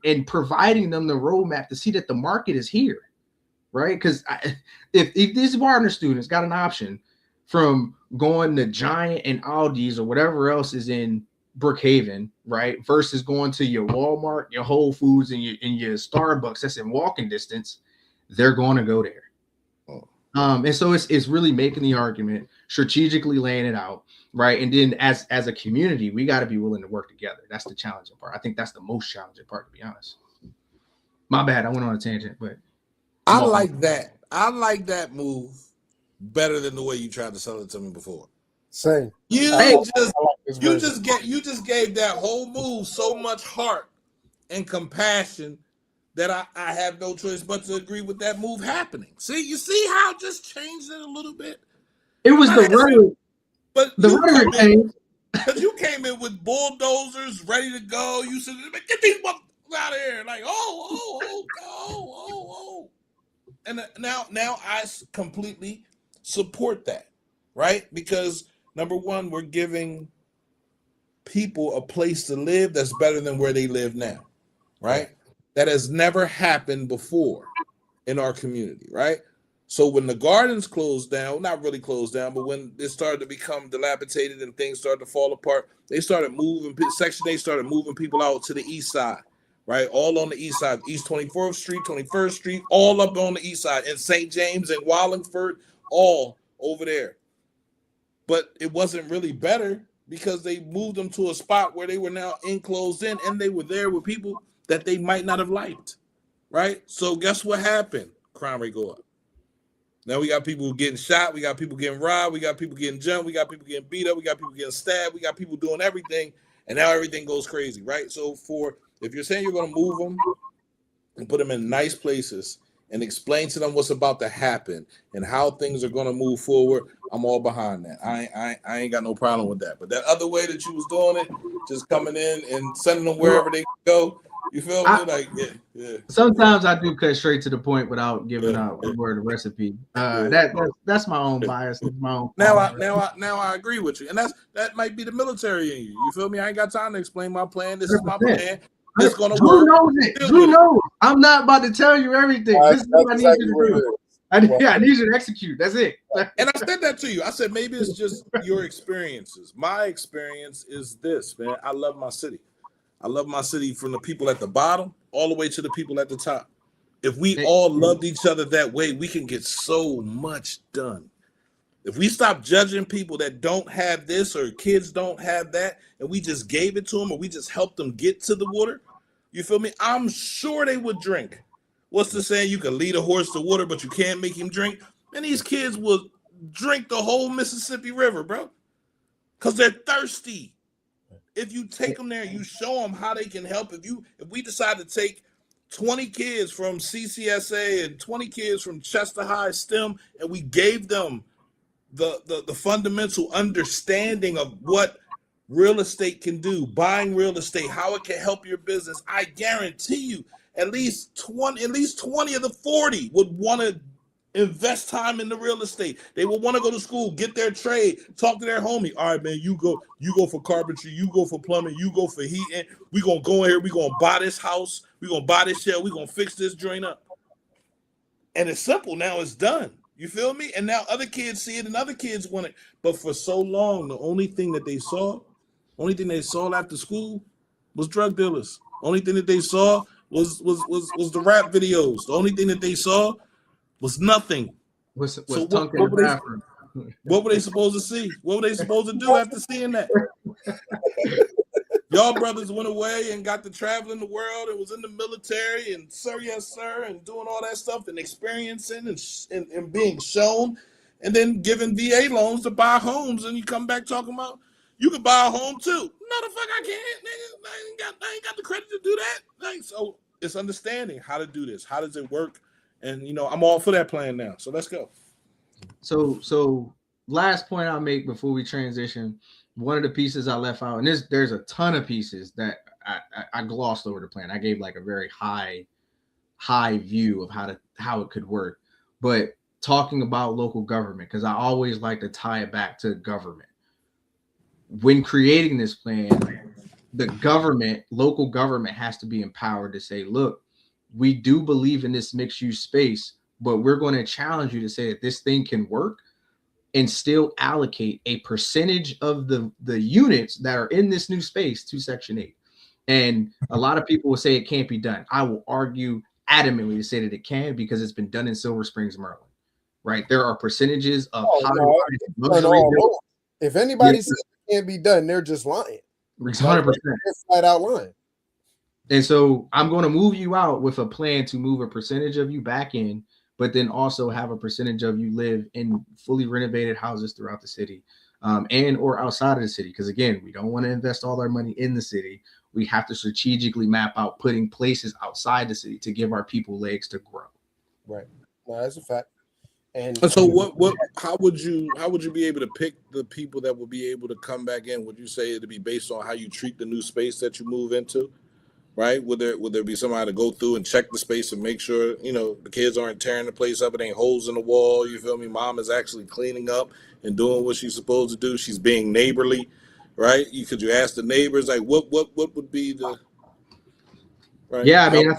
And providing them the roadmap to see that the market is here, right? Because if these Widener students got an option from going to Giant and Aldi's or whatever else is in Brookhaven, right, versus going to your Walmart, your Whole Foods, and your Starbucks that's in walking distance, they're going to go there. And so it's really making the argument, strategically laying it out, right? And then as a community, we got to be willing to work together. That's the challenging part. I think that's the most challenging part, to be honest. My bad, I went on a tangent, but I like that. I like that move better than the way you tried to sell it to me before. Same. You just gave that whole move so much heart and compassion that I have no choice but to agree with that move happening. You see how I just changed it a little bit? It was the rhetoric. But the rhetoric changed. Because you came in with bulldozers ready to go. You said, get these motherfuckers out of here. Like, oh. And now I completely support that, right? Because number one, we're giving people a place to live that's better than where they live now, right? That has never happened before in our community, right? So when the gardens closed down, not really closed down, but when it started to become dilapidated and things started to fall apart, they started moving, Section 8 started moving people out to the east side, right? All on the east side, East 24th Street, 21st Street, all up on the east side, and St. James and Wallingford, all over there. But it wasn't really better because they moved them to a spot where they were now enclosed in, and they were there with people that they might not have liked, right? So guess what happened? Crime rate go up. Now we got people getting shot, we got people getting robbed, we got people getting jumped, we got people getting beat up, we got people getting stabbed, we got people doing everything, and now everything goes crazy, right? So if you're saying you're going to move them and put them in nice places and explain to them what's about to happen and how things are going to move forward, I'm all behind that. I ain't got no problem with that. But that other way that you was doing it, just coming in and sending them wherever they go, you feel me? Yeah. Sometimes I do cut straight to the point without giving out the word recipe. That's my own bias. My own. Now I agree with you, and that might be the military in you. You feel me? I ain't got time to explain my plan. This is my plan. It's gonna work. Drew knows it. Drew knows. I'm not about to tell you everything. This is what I need you to do. I need you to execute. That's it. And I said that to you. I said maybe it's just your experiences. My experience is this, man. I love my city. I love my city from the people at the bottom all the way to the people at the top. If we all loved each other that way, we can get so much done. If we stop judging people that don't have this or kids don't have that, and we just gave it to them or we just helped them get to the water, you feel me? I'm sure they would drink. What's the saying? You can lead a horse to water, but you can't make him drink. And these kids will drink the whole Mississippi River, bro, because they're thirsty. If you take them there, you show them how they can help. If we decide to take 20 kids from CCSA and 20 kids from Chester High STEM, and we gave them the fundamental understanding of what real estate can do, buying real estate, how it can help your business, I guarantee you at least 20 of the 40 would want to invest time in the real estate. They will want to go to school, get their trade, talk to their homie. All right, man, you go for carpentry, you go for plumbing, you go for heating. We're going to go in here, we're going to buy this house, we're going to buy this shell, we're going to fix this joint up. And it's simple now, it's done. You feel me? And now other kids see it and other kids want it. But for so long, the only thing they saw after school was drug dealers. Only thing that they saw was the rap videos. The only thing that they saw was nothing. What were they supposed to see? What were they supposed to do after seeing that? Y'all brothers went away and got to traveling the world and was in the military and sir, yes, sir, and doing all that stuff and experiencing and being shown and then giving VA loans to buy homes, and you come back talking about you can buy a home too. No, the fuck I can't, nigga. I ain't got the credit to do that. Like, so it's understanding how to do this. How does it work? And I'm all for that plan now. So let's go. So last point I'll make before we transition. One of the pieces I left out, and there's a ton of pieces that I glossed over the plan. I gave like a very high view of how it could work. But talking about local government, because I always like to tie it back to government. When creating this plan, the local government has to be empowered to say, look, we do believe in this mixed use space, but we're going to challenge you to say that this thing can work and still allocate a percentage of the units that are in this new space to Section 8. And a lot of people will say it can't be done. I will argue adamantly to say that it can, because it's been done in Silver Springs, Maryland, right? There are percentages of luxury. If anybody says it can't be done, they're just lying. 100%. They're flat out lying. And so I'm going to move you out with a plan to move a percentage of you back in, but then also have a percentage of you live in fully renovated houses throughout the city, and or outside of the city. Because again, we don't want to invest all our money in the city. We have to strategically map out putting places outside the city to give our people legs to grow. Right. No, that's a fact. And so how would you be able to pick the people that will be able to come back in? Would you say it'd be based on how you treat the new space that you move into? Right? Would there be somebody to go through and check the space and make sure, the kids aren't tearing the place up, it ain't holes in the wall, you feel me? Mom is actually cleaning up and doing what she's supposed to do. She's being neighborly, right? Could you ask the neighbors, like, what would be the right? Yeah, I mean,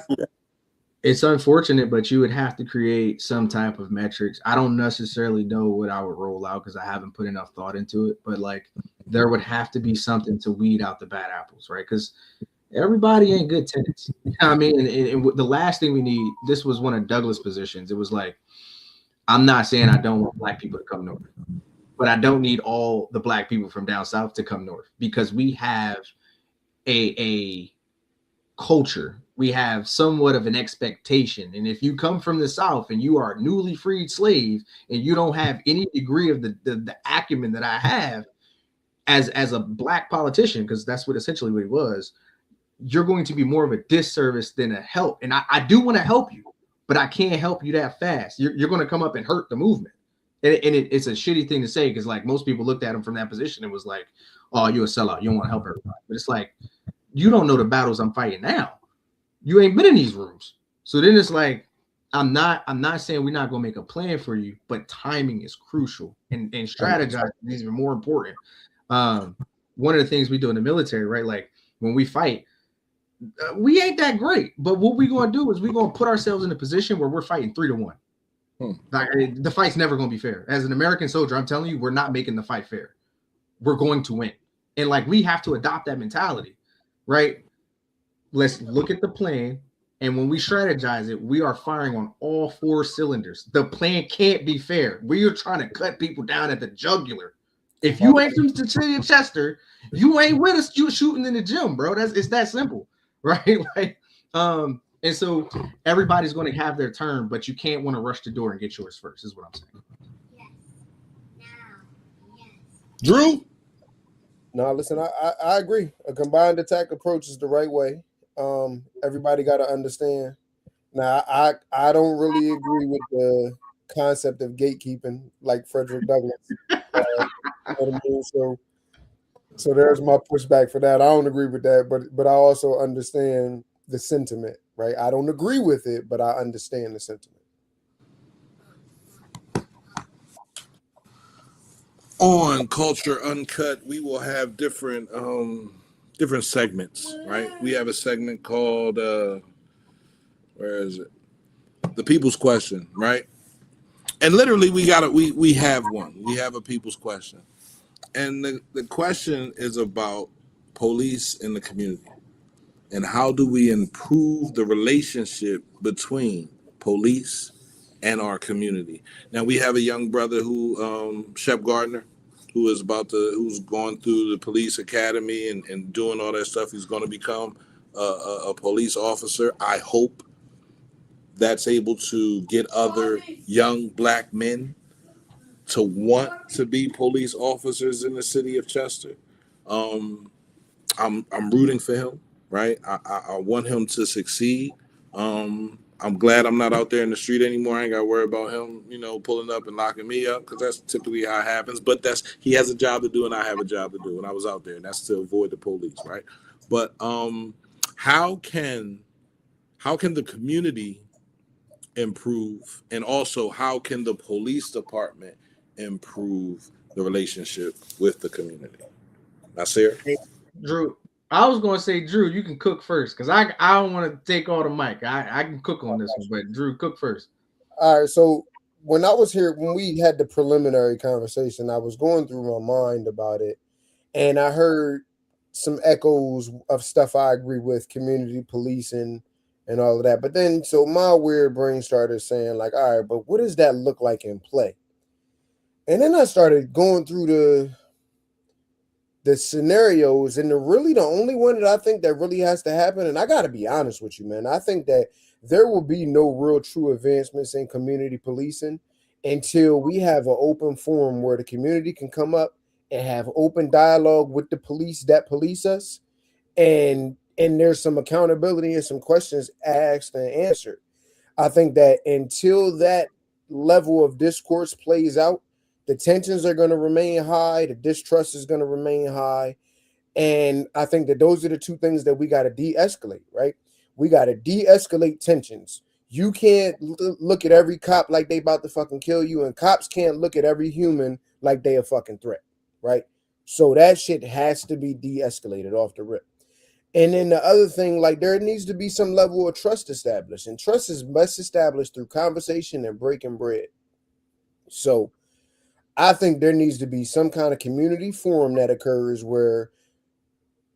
it's unfortunate, but you would have to create some type of metrics. I don't necessarily know what I would roll out because I haven't put enough thought into it, but like there would have to be something to weed out the bad apples, right? Because everybody ain't good tenants. You know what I mean? And the last thing we need, this was one of Douglas' positions. It was like, I'm not saying I don't want black people to come north, but I don't need all the black people from down south to come north, because we have a culture. We have somewhat of an expectation. And if you come from the South and you are a newly freed slave and you don't have any degree of the acumen that I have as a black politician, because that's essentially what he was, you're going to be more of a disservice than a help. And I do want to help you, but I can't help you that fast. You're going to come up and hurt the movement. And it's a shitty thing to say, because like most people looked at him from that position and was like, oh, you're a sellout. You don't want to help everybody. But it's like, you don't know the battles I'm fighting now. You ain't been in these rooms. So then it's like, I'm not saying we're not going to make a plan for you, but timing is crucial, and strategizing is even more important. One of the things we do in the military, right? Like when we fight, we ain't that great, but what we're going to do is we're going to put ourselves in a position where we're fighting 3-1. Like, the fight's never going to be fair. As an American soldier, I'm telling you, we're not making the fight fair. We're going to win. And like, we have to adopt that mentality, right? Let's look at the plan. And when we strategize it, we are firing on all 4 cylinders. The plan can't be fair. We are trying to cut people down at the jugular. If you ain't from the city of Chester, you ain't with us. You shooting in the gym, bro. It's that simple, right? Like, and so everybody's going to have their turn, but you can't want to rush the door and get yours first. Is what I'm saying. Drew? No, listen, I agree. A combined attack approach is the right way. Everybody got to understand. Now, I don't really agree with the concept of gatekeeping, like Frederick Douglass. You know what I mean? So there's my pushback for that. I don't agree with that, but I also understand the sentiment, right? I don't agree with it, but I understand the sentiment. On Culture Uncut, we will have different segments, right? We have a segment called where is it? The People's Question, right? And literally we have one. We have a people's question. And the question is about police in the community. And how do we improve the relationship between police and our community? Now we have a young brother who, Shep Gardner, who's going through the police academy and doing all that stuff. He's going to become a police officer. I hope that's able to get other young black men to want to be police officers in the city of Chester. I'm rooting for him, right? I want him to succeed. I'm glad I'm not out there in the street anymore. I ain't got to worry about him, pulling up and locking me up, because that's typically how it happens. But he has a job to do, and I have a job to do. And I was out there, and that's to avoid the police, right? But how can the community improve, and also how can the police department improve the relationship with the community? Nasir? Hey, Drew, I was going to say, Drew, you can cook first, because I don't want to take all the mic. I can cook on this one, but Drew, cook first. All right, so when we had the preliminary conversation, I was going through my mind about it, and I heard some echoes of stuff I agree with, community policing and all of that. But then, so my weird brain started saying, like, all right, but what does that look like in play? And then I started going through the scenarios, and the only one that I think that really has to happen, and I got to be honest with you, man, I think that there will be no real true advancements in community policing until we have an open forum where the community can come up and have open dialogue with the police that police us, and there's some accountability and some questions asked and answered. I think that until that level of discourse plays out, the tensions are going to remain high, the distrust is going to remain high, and I think that those are the two things that we got to de-escalate, right? We got to de-escalate tensions. You can't look at every cop like they about to fucking kill you, and cops can't look at every human like they a fucking threat, right? So that shit has to be de-escalated off the rip. And then the other thing, like, there needs to be some level of trust established, and trust is best established through conversation and breaking bread. So I think there needs to be some kind of community forum that occurs where,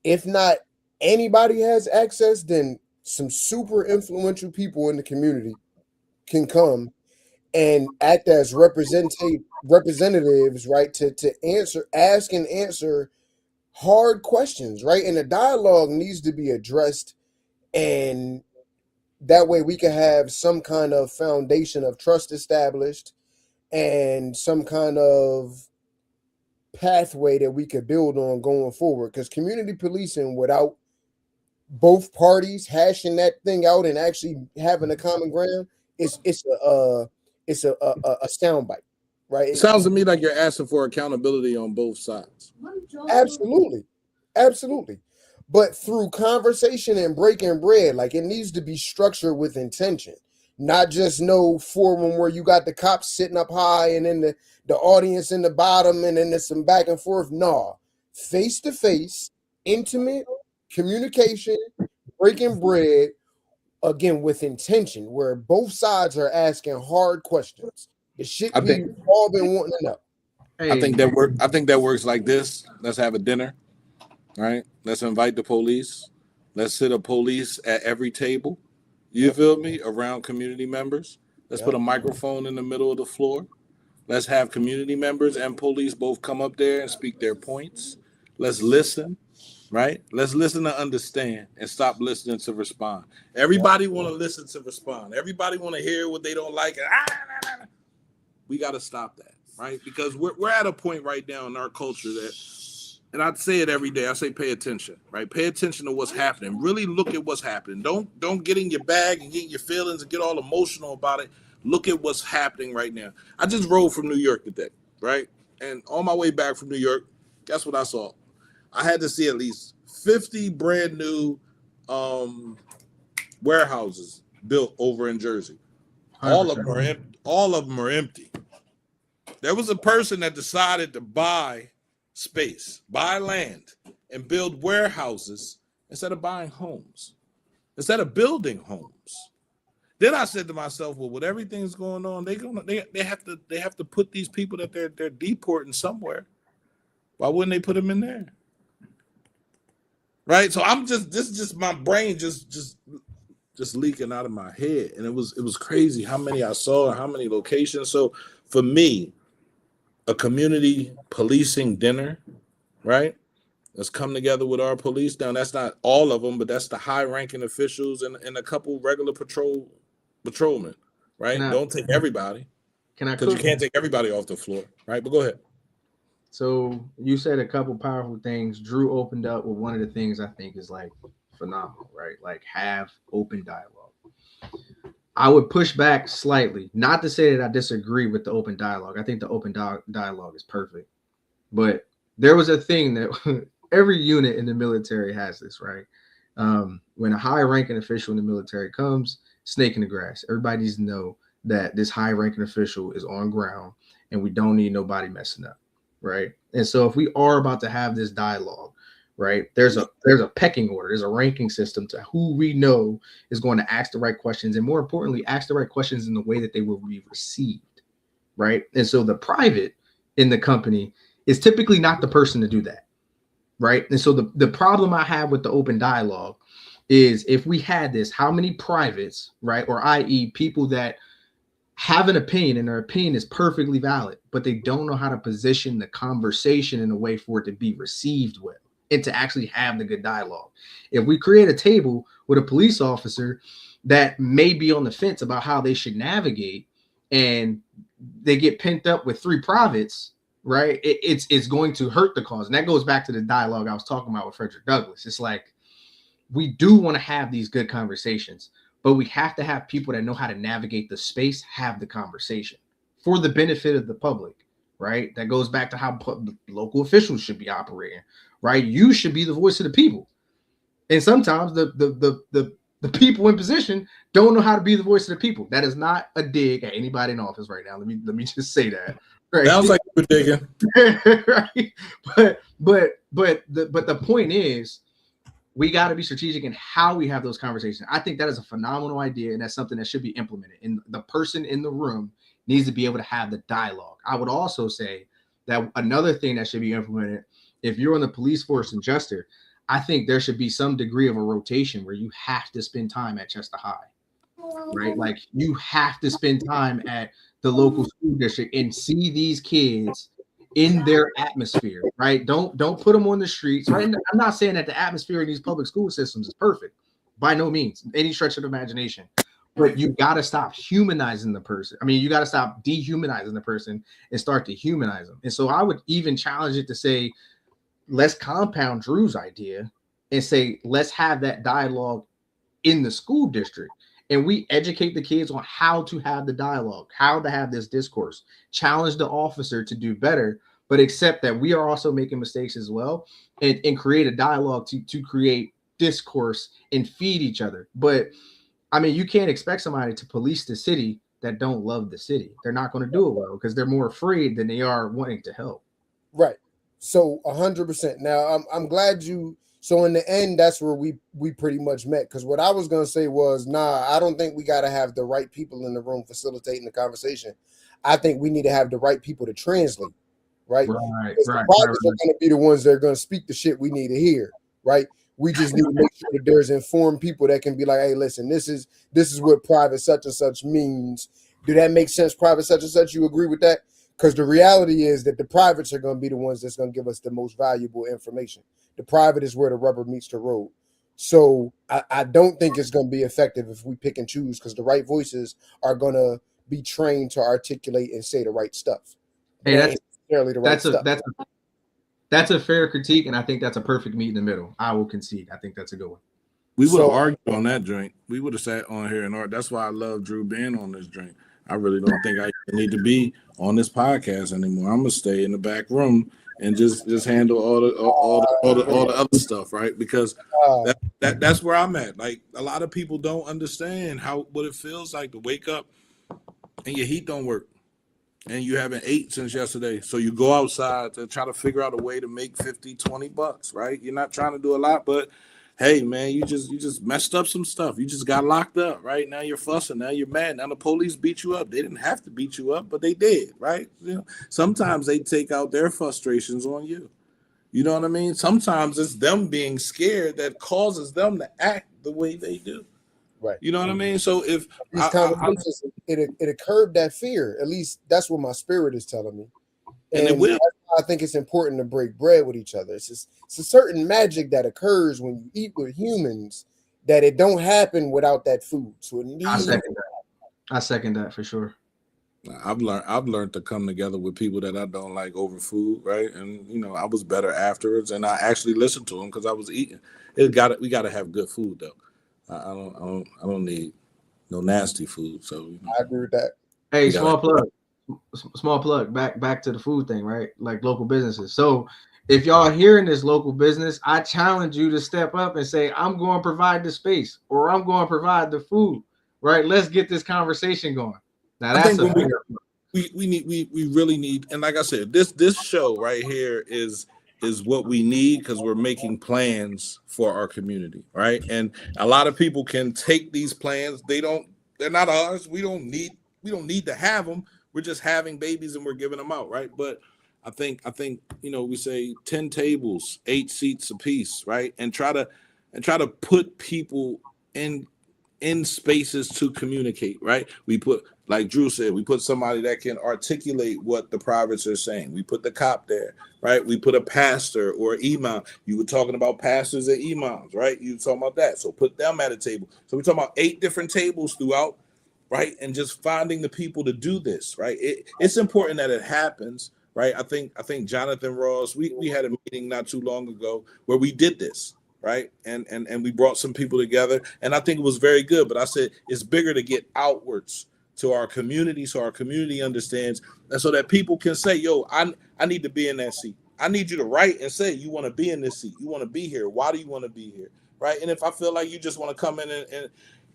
if not anybody has access, then some super influential people in the community can come and act as representatives, right, to ask and answer hard questions, right? And the dialogue needs to be addressed, and that way we can have some kind of foundation of trust established and some kind of pathway that we could build on going forward. Because community policing without both parties hashing that thing out and actually having a common ground, it's a soundbite, right? It sounds to me like you're asking for accountability on both sides. Absolutely. But through conversation and breaking bread, like, it needs to be structured with intention, not just no forum where you got the cops sitting up high and then the audience in the bottom and then there's some back and forth. No, face-to-face, intimate communication, breaking bread, again, with intention, where both sides are asking hard questions. The shit we've all been wanting to know. Hey, I think that works like this. Let's have a dinner, right? Let's invite the police. Let's sit a police at every table. You feel me? Around community members. Let's Yep. put a microphone in the middle of the floor. Let's have community members and police both come up there and speak their points. Let's listen, right? Let's listen to understand and stop listening to respond. Everybody want to listen to respond. Everybody want to hear what they don't like. We got to stop that, right? Because we're at a point right now in our culture that, and I'd say it every day. I say pay attention, right? Pay attention to what's happening. Really look at what's happening. Don't get in your bag and get in your feelings and get all emotional about it. Look at what's happening right now. I just rode from New York today, right? And on my way back from New York, guess what I saw? I had to see at least 50 brand new warehouses built over in Jersey. All of them are empty. All of them are empty. There was a person that decided to buy space, buy land, and build warehouses instead of buying homes, instead of building homes. Then I said to myself, well, with everything's going on, they have to put these people that they're deporting somewhere. Why wouldn't they put them in there? Right? So this is just my brain just leaking out of my head. And it was crazy how many I saw and how many locations. So for me, a community policing dinner, right? Let's come together with our police. Now, that's not all of them, but that's the high-ranking officials and a couple regular patrolmen, right? Don't take everybody. Because you can't take everybody off the floor, right? But go ahead. So you said a couple powerful things. Drew opened up with one of the things I think is like phenomenal, right? Like have open dialogue. I would push back slightly, not to say that I disagree with the open dialogue. I think the open dialogue is perfect. But there was a thing that every unit in the military has this, right? When a high-ranking official in the military comes, snake in the grass. Everybody needs to know that this high-ranking official is on ground and we don't need nobody messing up, right? And so if we are about to have this dialogue, right, there's a pecking order, there's a ranking system to who we know is going to ask the right questions, and more importantly, ask the right questions in the way that they will be received, right? And so the private in the company is typically not the person to do that, right? And so the problem I have with the open dialogue is if we had this, how many privates, right, or i.e. people that have an opinion and their opinion is perfectly valid, but they don't know how to position the conversation in a way for it to be received well and to actually have the good dialogue. If we create a table with a police officer that may be on the fence about how they should navigate and they get pent up with three privates, right, it's going to hurt the cause. And that goes back to the dialogue I was talking about with Frederick Douglass. It's like, we do want to have these good conversations, but we have to have people that know how to navigate the space, have the conversation for the benefit of the public, right? That goes back to how local officials should be operating, right? You should be the voice of the people. And sometimes the people in position don't know how to be the voice of the people. That is not a dig at anybody in office right now. Let me just say that. Right? Sounds like you're digging. Right? But the point is, we got to be strategic in how we have those conversations. I think that is a phenomenal idea, and that's something that should be implemented. And the person in the room needs to be able to have the dialogue. I would also say that another thing that should be implemented, if you're on the police force in Chester, I think there should be some degree of a rotation where you have to spend time at Chester High, right? Like you have to spend time at the local school district and see these kids in their atmosphere, right? Don't put them on the streets, right? And I'm not saying that the atmosphere in these public school systems is perfect, by no means, any stretch of the imagination. But you got to stop humanizing the person. I mean, you got to stop dehumanizing the person and start to humanize them. And so I would even challenge it to say, let's compound Drew's idea and say, let's have that dialogue in the school district. And we educate the kids on how to have the dialogue, how to have this discourse, challenge the officer to do better, but accept that we are also making mistakes as well, and create a dialogue to create discourse and feed each other. But I mean, you can't expect somebody to police the city that don't love the city. They're not going to do it well because they're more afraid than they are wanting to help. Right. So 100%. Now I'm glad you. So in the end, that's where we pretty much met. Because what I was gonna say was, I don't think we gotta have the right people in the room facilitating the conversation. I think we need to have the right people to translate. Right. The pilots are gonna be the ones that are gonna speak the shit we need to hear. Right. We just need to make sure that there's informed people that can be like, hey, listen, this is what private such and such means. Do that make sense, private such and such? You agree with that? Because the reality is that the privates are going to be the ones that's going to give us the most valuable information. The private is where the rubber meets the road. So I don't think it's going to be effective if we pick and choose, because the right voices are going to be trained to articulate and say the right stuff. Hey, that's a fair critique, and I think that's a perfect meet in the middle. I will concede. I think that's a good one. We would have argued on that drink. We would have sat on here and argued. That's why I love Drew being on this drink. I really don't think I need to be on this podcast anymore. I'm gonna stay in the back room and just handle all the other stuff, right? Because that's where I'm at. Like, a lot of people don't understand what it feels like to wake up and your heat don't work, and you haven't ate since yesterday. So you go outside to try to figure out a way to make $50-$20, right? You're not trying to do a lot, but hey, man, you just messed up some stuff. You just got locked up, right? Now you're fussing. Now you're mad. Now the police beat you up. They didn't have to beat you up, but they did, right? You know, sometimes they take out their frustrations on you. You know what I mean? Sometimes it's them being scared that causes them to act the way they do. Right. You know what I mean? So if these conversations, it curbed that fear. At least that's what my spirit is telling me. And it will. I think it's important to break bread with each other. It's a certain magic that occurs when you eat with humans that it don't happen without that food. So it needs. I second that for sure. I've learned to come together with people that I don't like over food, right? And you know, I was better afterwards, and I actually listened to them because I was eating. We got to have good food though. I don't need no nasty food. So you know. I agree with that. Hey, small plug. Back to the food thing, right? Like local businesses. So if y'all hearing this local business, I challenge you to step up and say, I'm going to provide the space, or I'm going to provide the food, right? Let's get this conversation going. Now that's we really need, and like I said, this show right here is what we need, because we're making plans for our community, right? And a lot of people can take these plans. They're not ours. We don't need to have them. We're just having babies and we're giving them out, right? But I think you know, we say 10 tables, 8 seats apiece, right? And try to put people in spaces to communicate, right? We put, like Drew said, we put somebody that can articulate what the privates are saying. We put the cop there, right? We put a pastor or imam. You were talking about pastors and imams, right? You were talking about that. So put them at a table. So we're talking about 8 different tables throughout, right? And just finding the people to do this, right? It's important that it happens, right? I think Jonathan Ross, we had a meeting not too long ago where we did this, right? And we brought some people together, and I think it was very good. But I said it's bigger to get outwards to our community, so our community understands, and so that people can say, yo, I need to be in that seat. I need you to write and say you want to be in this seat. You want to be here. Why do you want to be here, right? And if I feel like you just want to come in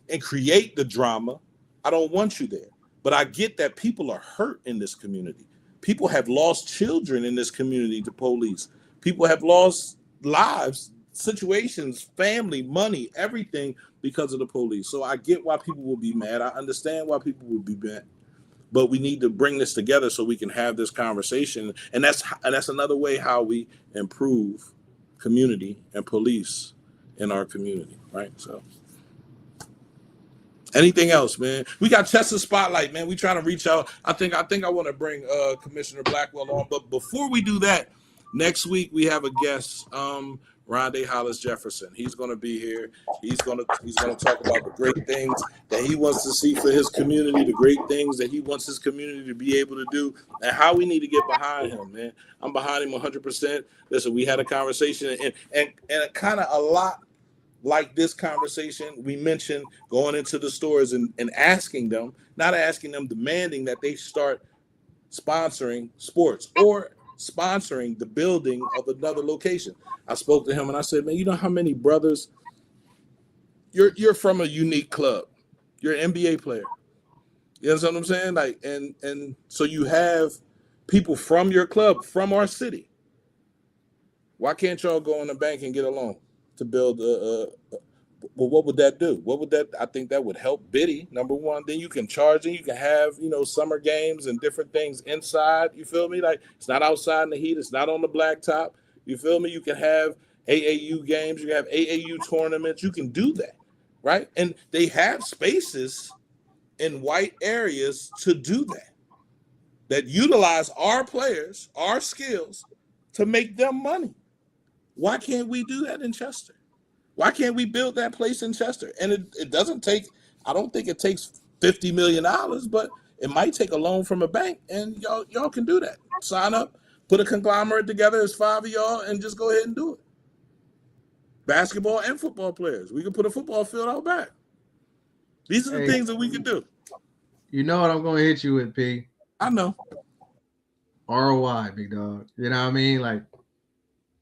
and create the drama, I don't want you there. But I get that people are hurt in this community. People have lost children in this community to police. People have lost lives, situations, family, money, everything because of the police. So I get why people will be mad. I understand why people will be mad. But we need to bring this together so we can have this conversation. And that's another way how we improve community and police in our community, right? So anything else, man? We got Chester Spotlight, man. We trying to reach out. I think I want to bring Commissioner Blackwell on. But before we do that, next week we have a guest, Rondé Hollis Jefferson. He's going to be here. He's going to talk about the great things that he wants to see for his community, the great things that he wants his community to be able to do, and how we need to get behind him, man. I'm behind him 100%. Listen, we had a conversation, and kind of a lot like this conversation, we mentioned going into the stores and asking them, not asking them, demanding that they start sponsoring sports or sponsoring the building of another location. I spoke to him and I said, man, you know how many brothers, you're from a unique club. You're an NBA player. You understand what I'm saying? Like, and so you have people from your club, from our city. Why can't y'all go in the bank and get a loan to build well, what would that do? I think that would help Biddy, number one. Then you can charge and you can have, summer games and different things inside. You feel me? Like, it's not outside in the heat. It's not on the blacktop. You feel me? You can have AAU games, you have AAU tournaments. You can do that, right? And they have spaces in white areas to do that utilize our players, our skills to make them money. Why can't we do that in Chester? Why can't we build that place in Chester? And it doesn't take, I don't think it takes $50 million, but it might take a loan from a bank, and y'all can do that. Sign up, put a conglomerate together as 5 of y'all, and just go ahead and do it. Basketball and football players. We can put a football field out back. These are the things that we can do. You know what I'm going to hit you with, P? I know. ROI, big dog. You know what I mean? Like,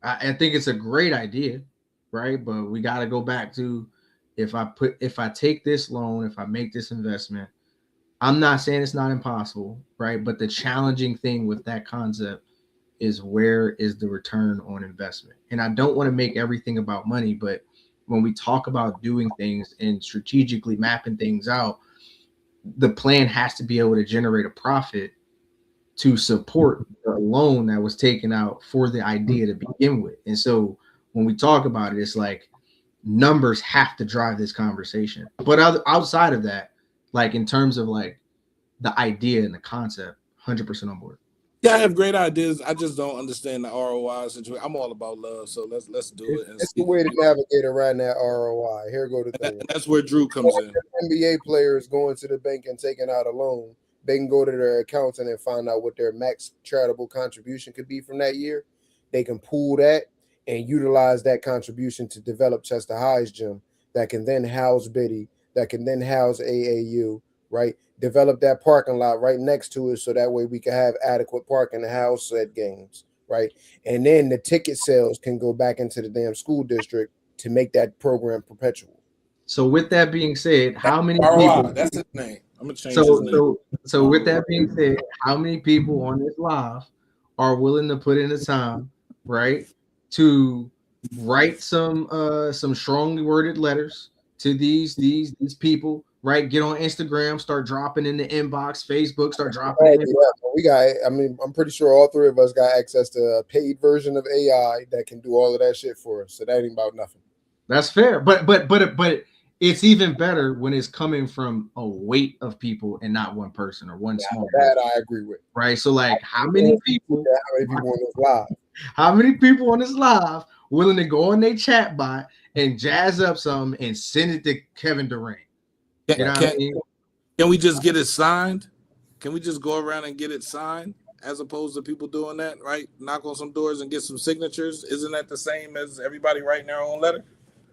I think it's a great idea, right? But we got to go back to if I take this loan, if I make this investment, I'm not saying it's not impossible, right? But the challenging thing with that concept is where is the return on investment? And I don't want to make everything about money, but when we talk about doing things and strategically mapping things out, the plan has to be able to generate a profit to support the loan that was taken out for the idea to begin with. And so when we talk about it, it's like numbers have to drive this conversation. But outside of that, like in terms of like the idea and the concept, 100% on board. Yeah, I have great ideas. I just don't understand the ROI situation. I'm all about love, so let's do it. It's the way to navigate around that ROI. Here go the thing. And that's where Drew comes in. NBA players going to the bank and taking out a loan, they can go to their accountant and find out what their max charitable contribution could be from that year. They can pool that and utilize that contribution to develop Chester High's gym that can then house Biddy, that can then house AAU, right? Develop that parking lot right next to it so that way we can have adequate parking to house said games, right? And then the ticket sales can go back into the damn school district to make that program perpetual. So with that being said, how many people? That's his name. I'm gonna change his name. So with that being said, how many people on this live are willing to put in the time, right, to write some strongly worded letters to these people? Right, get on Instagram, start dropping in the inbox, Facebook, start dropping. We got. I mean, I'm pretty sure all three of us got access to a paid version of AI that can do all of that shit for us. So that ain't about nothing. That's fair, but it's even better when it's coming from a weight of people and not one person or one small. That I agree with. Right, so like, how many people on this live? How many people on this live willing to go on their chat bot and jazz up something and send it to Kevin Durant? Can we just get it signed? Can we just go around and get it signed as opposed to people doing that, right? Knock on some doors and get some signatures. Isn't that the same as everybody writing their own letter?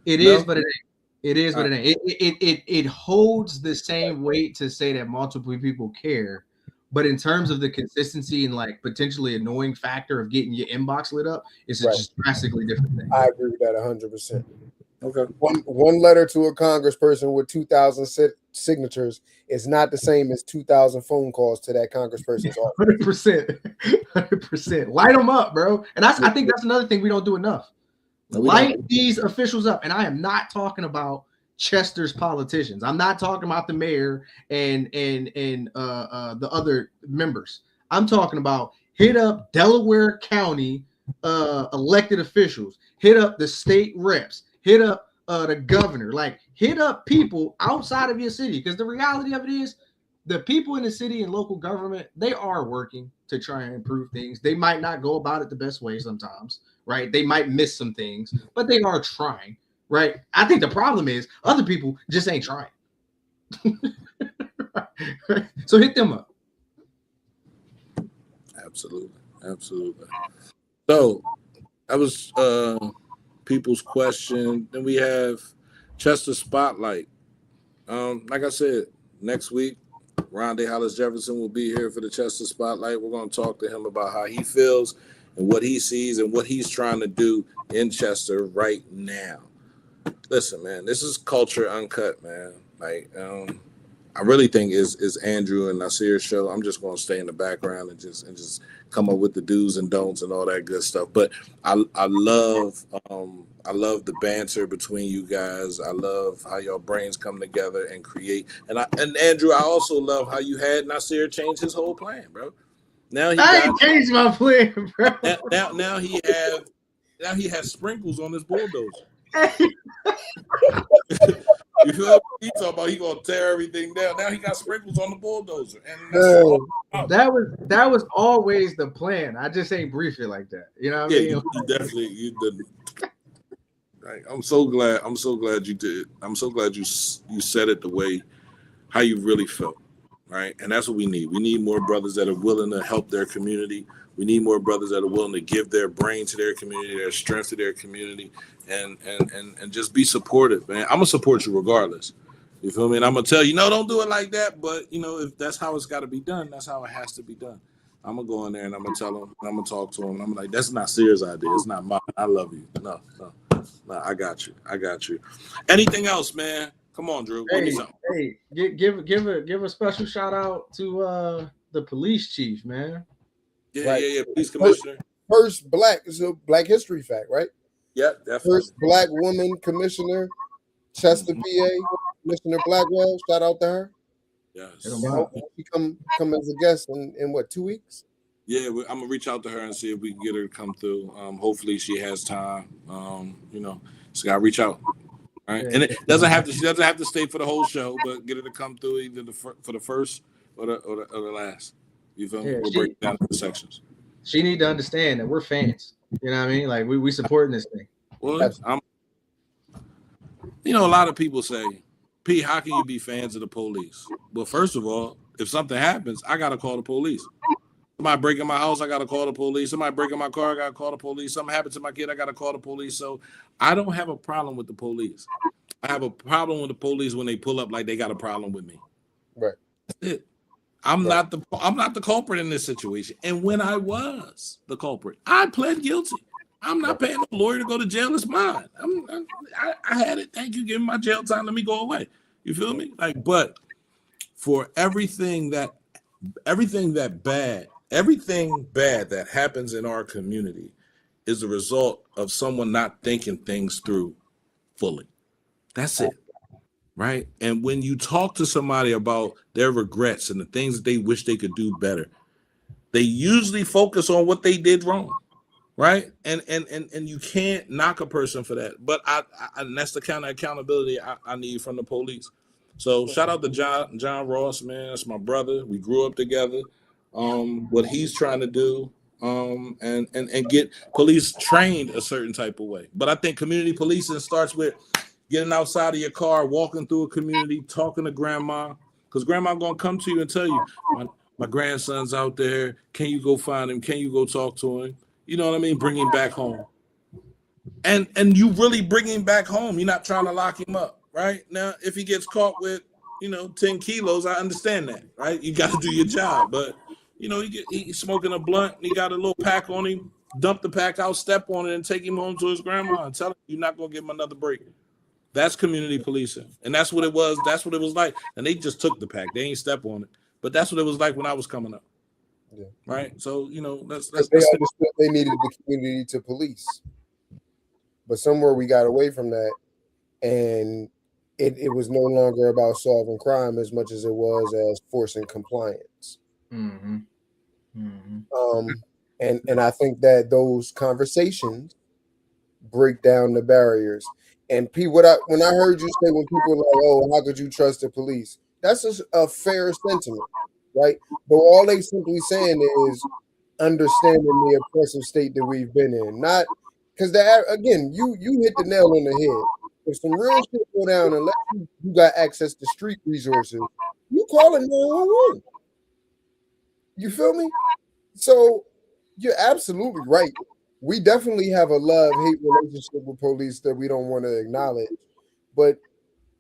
It is, but it ain't. It is, but it ain't. It holds the same weight to say that multiple people care. But in terms of the consistency and like potentially annoying factor of getting your inbox lit up, it's a drastically different thing. I agree with that 100%. Okay. One letter to a congressperson with 2,000 signatures is not the same as 2,000 phone calls to that congressperson's office. 100%. Light them up, bro. And I think that's another thing we don't do enough. Light these officials up. And I am not talking about Chester's politicians. I'm not talking about the mayor and the other members. I'm talking about hit up Delaware County elected officials, hit up the state reps, hit up the governor, like hit up people outside of your city. Because the reality of it is the people in the city and local government, they are working to try and improve things. They might not go about it the best way sometimes, right? They might miss some things, but they are trying, right? I think the problem is other people just ain't trying. So hit them up. Absolutely. So that was people's question. Then we have Chester Spotlight. Like I said, next week, Rondé Hollis Jefferson will be here for the Chester Spotlight. We're going to talk to him about how he feels and what he sees and what he's trying to do in Chester right now. Listen, man, this is Culture Uncut, man. Like, I really think is Andrew and Nasir's show. I'm just going to stay in the background and just come up with the do's and don'ts and all that good stuff. But I love the banter between you guys. I love how your brains come together and create. And Andrew, I also love how you had Nasir change his whole plan, bro. Now he ain't changed my plan, bro. Now he have now he has sprinkles on his bulldozer. You feel me? He talking about he gonna tear everything down. Now he got sprinkles on the bulldozer, and that was always the plan. I just ain't brief it like that. You know what I mean? You definitely you did. Right. I'm so glad you did. I'm so glad you said it the way how you really felt. Right, and that's what we need. We need more brothers that are willing to help their community. We need more brothers that are willing to give their brain to their community, their strength to their community, and just be supportive, man. I'm gonna support you regardless. You feel me? And I'm gonna tell you, no, don't do it like that. But you know, if that's how it's got to be done, that's how it has to be done. I'm gonna go in there and I'm gonna tell him, I'm gonna talk to him, and I'm like, that's not Nasir's idea. It's not mine. I love you. No, I got you. Anything else, man? Come on, Drew. Hey, give a special shout out to the police chief, man. Yeah. Police commissioner. First black is a Black History fact, right? Yeah, definitely. First black woman commissioner, Chester, PA. Commissioner Blackwell. Shout out to her. Yes. She come as a guest in what, 2 weeks? Yeah, I'm gonna reach out to her and see if we can get her to come through. Hopefully she has time. She gotta reach out. Right, and it doesn't have to. She doesn't have to stay for the whole show, but get her to come through either for the first or the last. You feel me? We'll break down the sections. She need to understand that we're fans. You know what I mean? Like we supporting this thing. Well, a lot of people say, "P, how can you be fans of the police?" Well, first of all, if something happens, I gotta call the police. Somebody breaking my house, I gotta call the police. Somebody breaking my car, I gotta call the police. Something happened to my kid, I gotta call the police. So I don't have a problem with the police. I have a problem with the police when they pull up like they got a problem with me. Right. That's it. I'm not the culprit in this situation. And when I was the culprit, I pled guilty. I'm not paying a lawyer to go to jail. It's mine. I had it. Thank you. Give me my jail time. Let me go away. You feel me? But for everything bad that happens in our community is a result of someone not thinking things through fully. That's it. Right? And when you talk to somebody about their regrets and the things that they wish they could do better, they usually focus on what they did wrong. Right? And you can't knock a person for that. But and that's the kind of accountability I need from the police. So shout out to John Ross, man. That's my brother. We grew up together. What he's trying to do, and get police trained a certain type of way. But I think community policing starts with getting outside of your car, walking through a community, talking to grandma, because grandma gonna come to you and tell you, my grandson's out there. Can you go find him? Can you go talk to him? You know what I mean? Bring him back home. And you really bring him back home. You're not trying to lock him up, right? Now, if he gets caught with, 10 kilos, I understand that, right? You got to do your job. But, he's smoking a blunt, and he got a little pack on him, dump the pack out, step on it, and take him home to his grandma and tell him you're not going to give him another break. That's community policing. And that's what it was. That's what it was like. And they just took the pack. They ain't step on it. But that's what it was like when I was coming up. Yeah. Right? So, they understood they needed the community to police. But somewhere we got away from that, and it was no longer about solving crime as much as it was as forcing compliance. Mm-hmm. Mm-hmm. And I think that those conversations break down the barriers. And P, when I heard you say when people are like, "Oh, how could you trust the police?" That's a fair sentiment, right? But all they simply saying is understanding the oppressive state that we've been in. Not because that, again, you hit the nail on the head. If some real shit go down, unless you got access to street resources, you call it 911. You feel me? So you're absolutely right. We definitely have a love-hate relationship with police that we don't want to acknowledge. But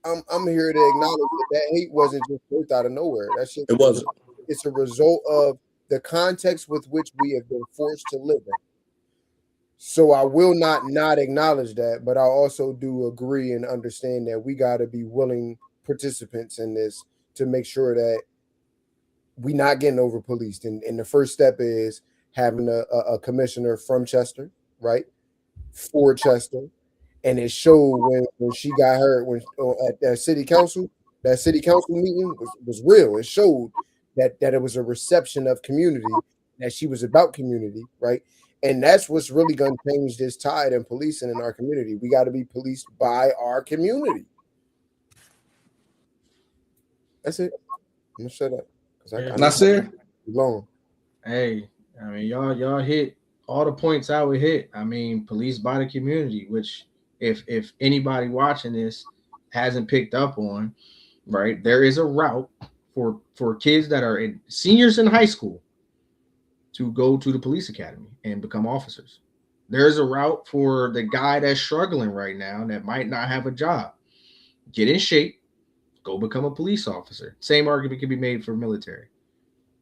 I'm here to acknowledge that hate wasn't just birthed out of nowhere. That shit, it wasn't. It's a result of the context with which we have been forced to live in. So I will not acknowledge that, but I also do agree and understand that we got to be willing participants in this to make sure that we not getting over policed. And the first step is having a commissioner from Chester, right, for Chester. And it showed when she got her at that city council meeting was real. It showed that it was a reception of community, that she was about community, right? And that's what's really going to change this tide in policing in our community. We got to be policed by our community. That's it. I'm gonna shut up because I Nasir? long. Hey, I mean, y'all hit all the points I would hit. I mean, police by the community, which if anybody watching this hasn't picked up on, right, there is a route for kids that are seniors in high school to go to the police academy and become officers. There's a route for the guy that's struggling right now that might not have a job. Get in shape, go become a police officer. Same argument can be made for military,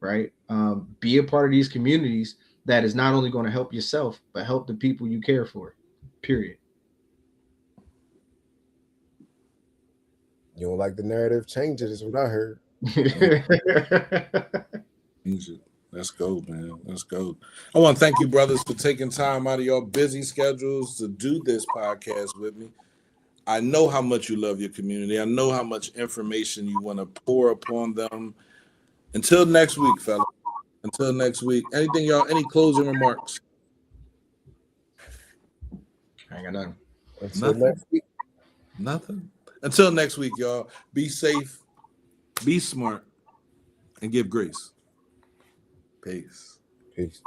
right? Be a part of these communities that is not only going to help yourself, but help the people you care for, period. You don't like the narrative? Change it, is what I heard. Let's go, man. Let's go. I want to thank you, brothers, for taking time out of your busy schedules to do this podcast with me. I know how much you love your community. I know how much information you want to pour upon them. Until next week, fella. Until next week. Anything, y'all? Any closing remarks? I ain't got nothing. Until next week. Nothing. Until next week, y'all. Be safe, be smart, and give grace. Peace. Peace.